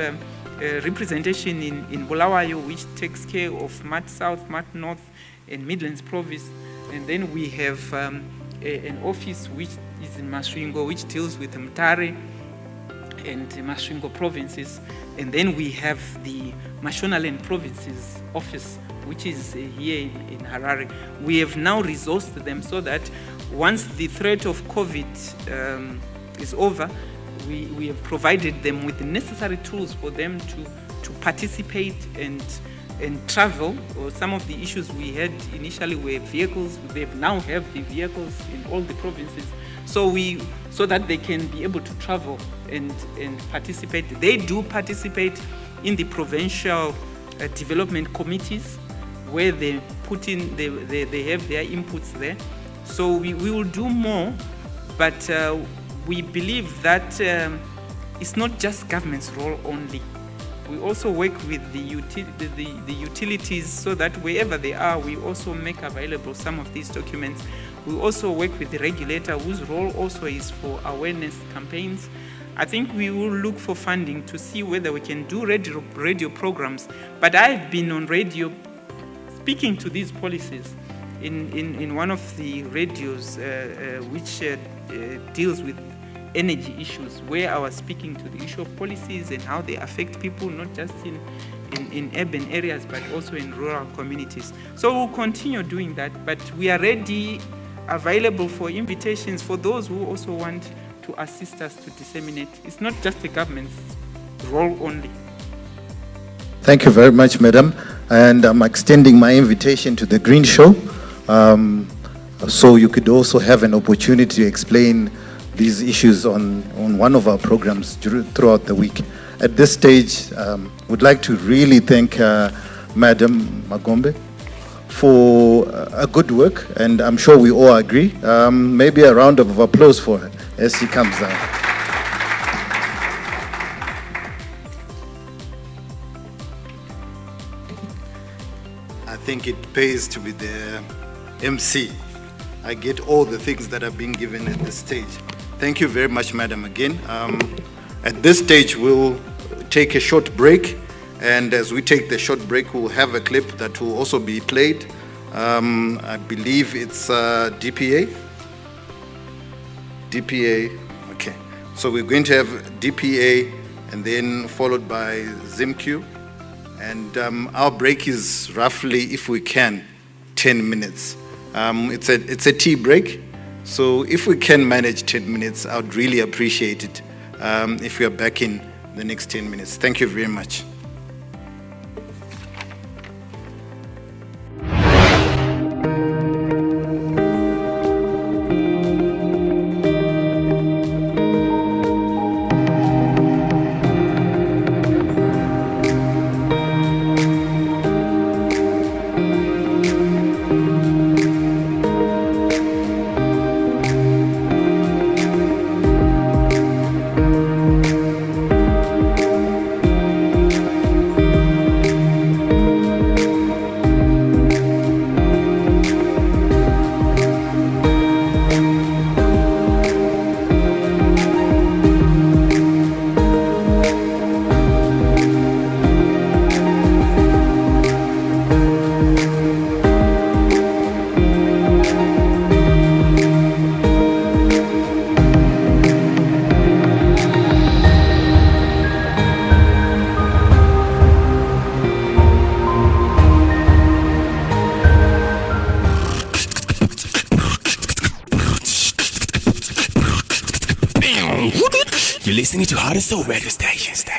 representation in Bulawayo, which takes care of Mat South, Mat North, and Midlands Province. And then we have an office which is in Masvingo, which deals with Mtare and Masvingo provinces. And then we have the Mashonaland provinces office, which is here in Harare. We have now resourced them so that once the threat of COVID is over, we have provided them with the necessary tools for them to participate and travel. Or some of the issues we had initially were vehicles. They now have the vehicles in all the provinces, so that they can be able to travel and participate. They do participate in the provincial development committees, where they put in they have their inputs there. So we will do more, but we believe that it's not just government's role only. We also work with the utilities, so that wherever they are, we also make available some of these documents. We also work with the regulator, whose role also is for awareness campaigns. I think we will look for funding to see whether we can do radio programs. But I've been on radio speaking to these policies in one of the radios which deals with energy issues, where I was speaking to the issue of policies and how they affect people, not just in urban areas, but also in rural communities. So we'll continue doing that, but we are ready, available for invitations for those who also want to assist us to disseminate. It's not just the government's role only. Thank you very much, Madam. And I'm extending my invitation to the Green Show, so you could also have an opportunity to explain these issues on one of our programs throughout the week. At this stage, would like to really thank Madam Magombe for a good work, and I'm sure we all agree. Maybe a round of applause for her as she comes down. I think it pays to be the MC. I get all the things that are being given at this stage. Thank you very much, Madam, again. At this stage, we'll take a short break, and as we take the short break, we'll have a clip that will also be played. I believe it's DPA. DPA, okay. So we're going to have DPA, and then followed by ZimQ. And our break is roughly, if we can, 10 minutes. It's a tea break. So if we can manage 10 minutes, I would really appreciate it if we are back in the next 10 minutes. Thank you very much. listening to Heart and Soul Radio Station.